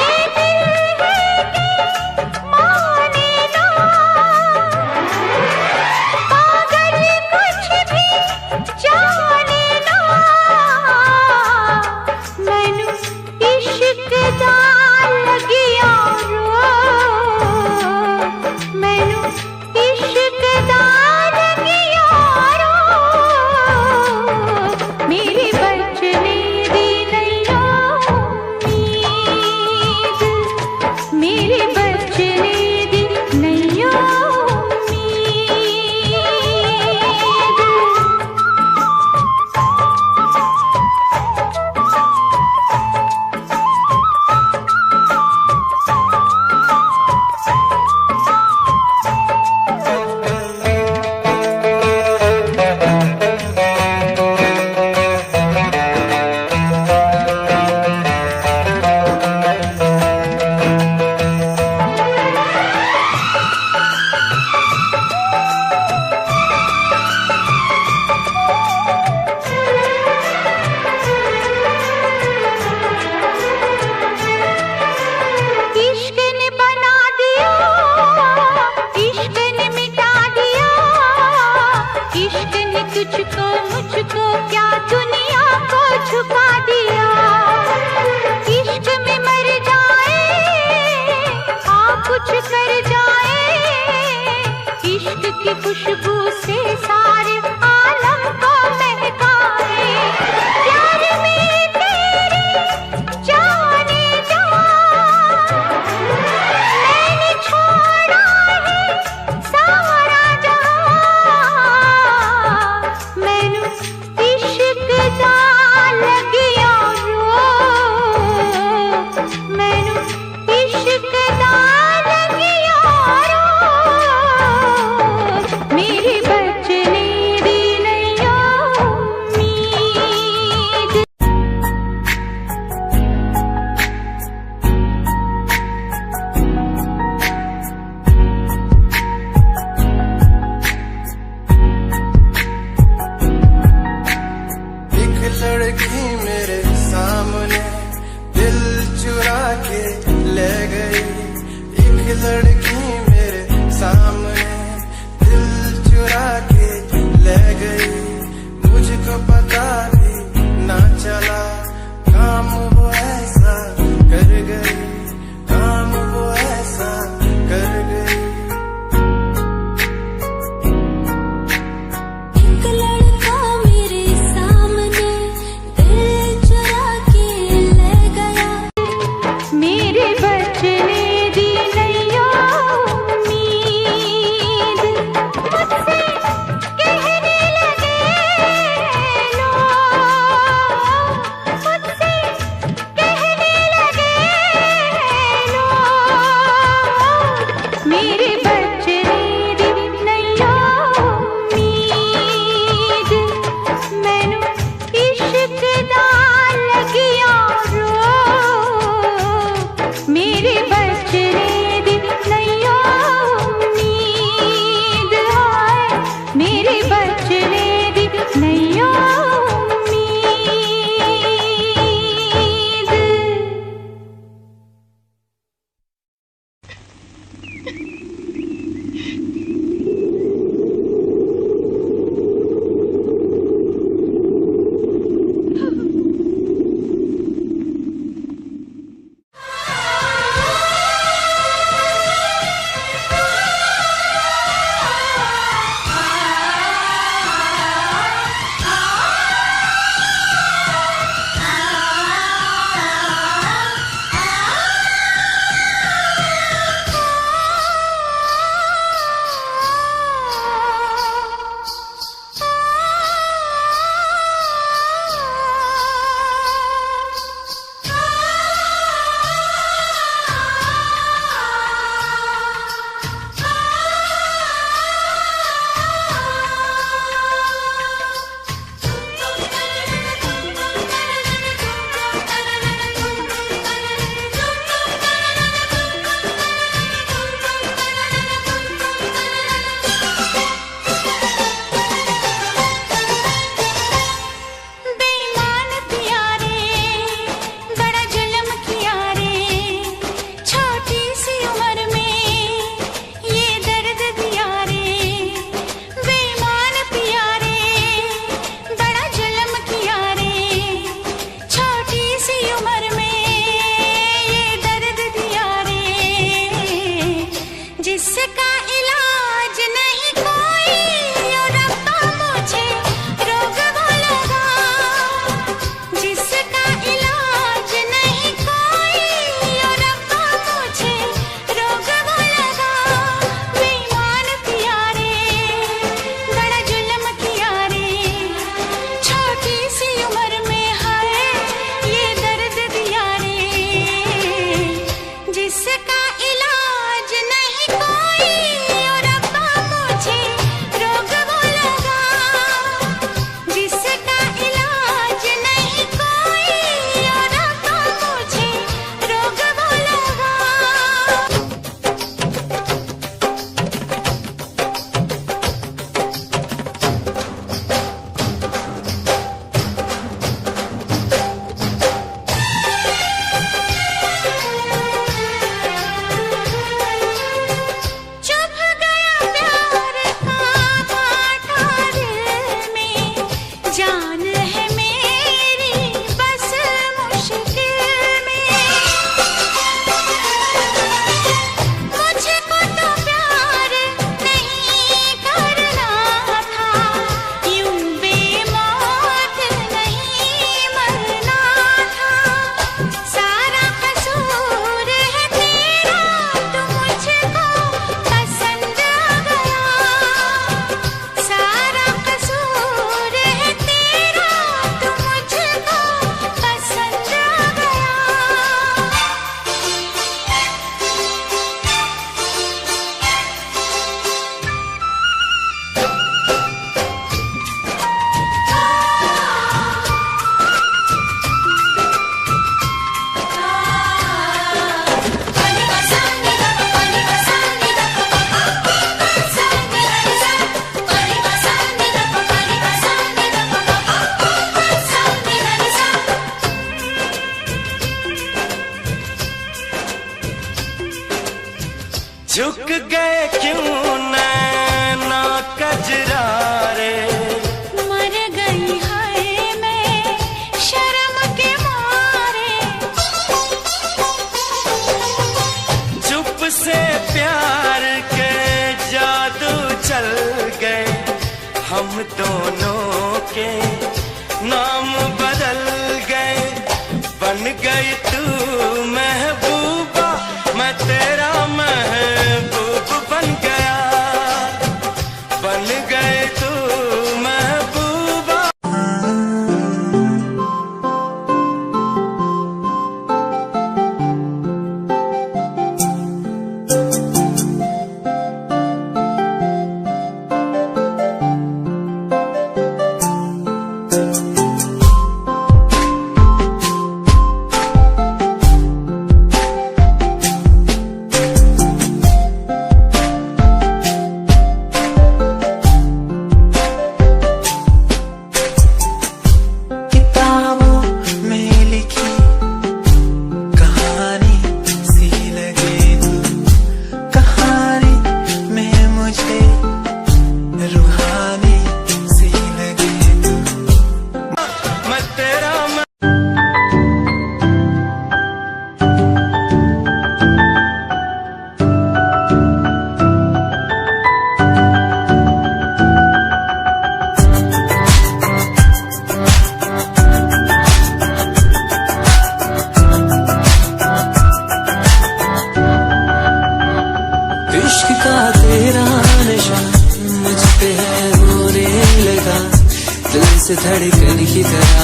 ये दिल है कि माने ना, पागल कुछ भी जाने ना। मैनू इश्क दा लगिया रो, मैनू इश्क दा लगिया रो। मेरे बचने दी नैया उम्मीद, मेरे बचने दी नैया उम्मीद। इश्क ने बना दिया, इश्क ने मिटा दिया, इश्क ने तुझको मुझको क्या दुनिया को झुका दिया। इश्क में मर जाए आ कुछ कर जाए, इश्क की खुशबू से सारे आलम को महकाए। प्यार में तेरे जाने जा, मैंने छोड़ा है सारा जहां। मैनू इश्क दा लगिया रो, मैनू इश्क दा लगिया रो। मेरे बचने दी नैया उम्मीद। एक लड़की मेरे सामने दिल चुरा के ले गई। एक लड़की मेरे सामने दिल चुरा के ले गई। मुझको पता भी ना चला, काम वो ऐसा कर गई, काम वो ऐसा कर गई। एक लड़का मेरे सामने दिल चुरा के ले गया। मेरे बचने दी नैया उम्मीद। मुझसे कहने लगे लोग, मुझसे कहने लगे लोग। मेरे बचने दी नैया उम्मीद। मैनू इश्क दा लगिया रो, मेरे बचने दी नैया उम्मीद। हाय मेरे बचने दी नैया उम्मीद। दोनों के नाम बदल गए, बन गई तू महबूबा, मैं तेरा महबूब बन गया, बन गए तू महबूबा। किताबों में लिखी कहानी सी लगे तू, कहानी में मुझे रूहानी सी लगे तू। मैं तेरा इश्क का तेरा नशा मुझ पे है होने लगा, दिल से धड़कन की तरह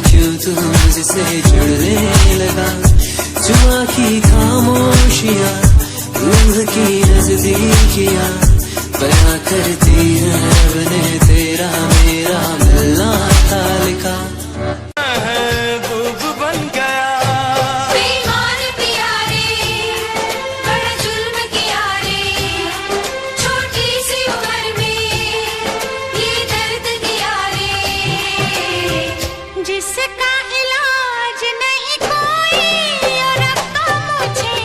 क्यों तू मुझसे जुड़ने लगा। जुआ की खामोशियाँ, रूह की नजदीकियाँ बयां करती है रब ने तेरा मेरा मिलना था लिखा। महबूब बन गया, बेईमान पिया रे, बड़ा जुल्म किया रे, छोटी सी उम्र में ये दर्द दिया रे, जिसका इलाज नहीं कोई और अब तो मुझे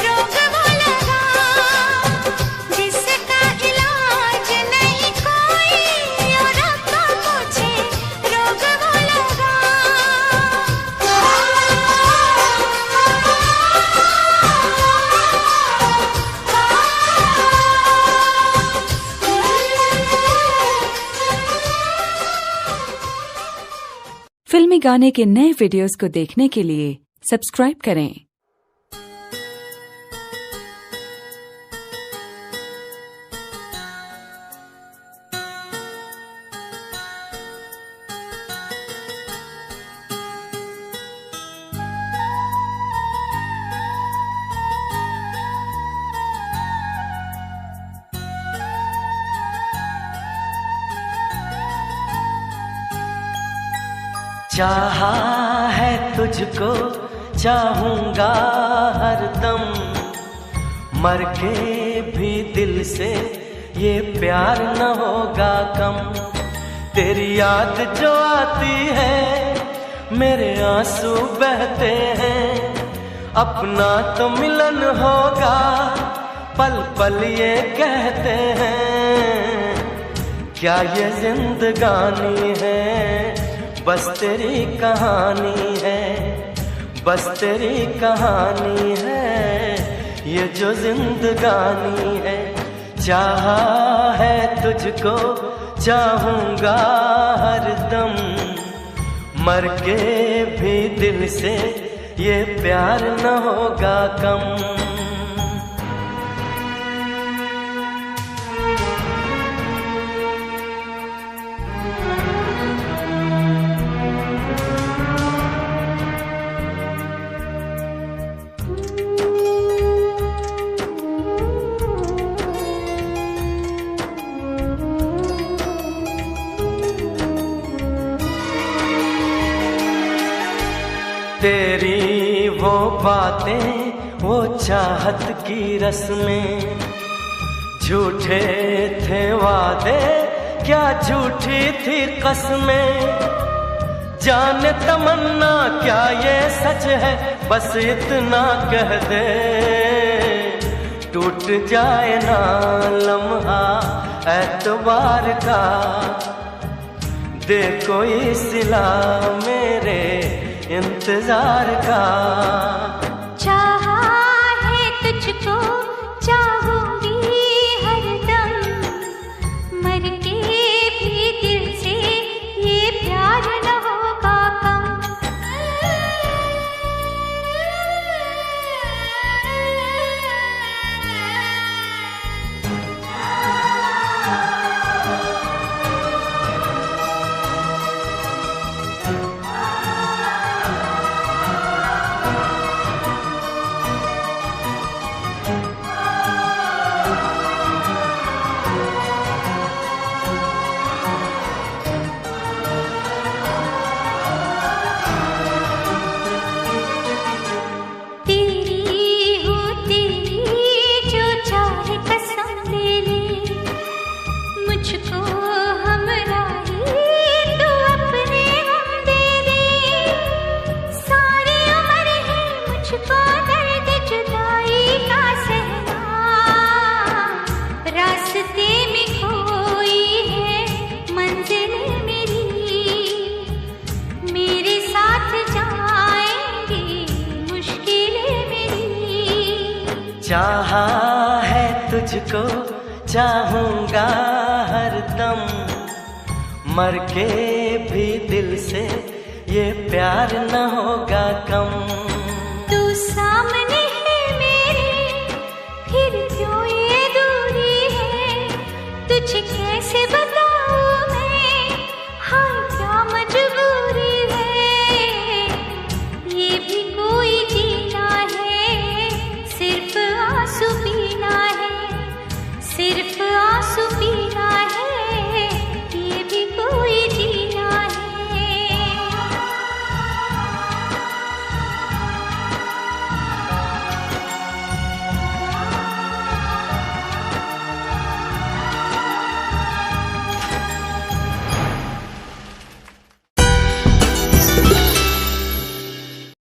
रोग वो लगा, जिसका इलाज नहीं कोई और अब तो मुझे रोग वो लगा। फिल्मी गाने के नए वीडियोस को देखने के लिए सब्सक्राइब करें। चाहा है तुझको, चाहूंगा हरदम, मर के भी दिल से ये प्यार न होगा कम। तेरी याद जो आती है मेरे आंसू बहते हैं, अपना तो मिलन होगा पल पल ये कहते हैं। क्या ये जिंदगानी है, बस तेरी कहानी है, बस तेरी कहानी है, ये जो जिंदगानी है। चाहा है तुझको, चाहूंगा हरदम, मर के भी दिल से ये प्यार न होगा कम। तेरी वो बातें, वो चाहत की रस्में, झूठे थे वादे, क्या झूठी थी कसमें। जाने तमन्ना क्या ये सच है, बस इतना कह दे, टूट जाए ना लम्हा एतबार का, दे कोई सिला मेरे इंतजार का। चाहा है तुझको, चाहूंगी हरदम, मर के भी दिल तुझको चाहूंगा हरदम, मर के भी दिल से ये प्यार न होगा कम।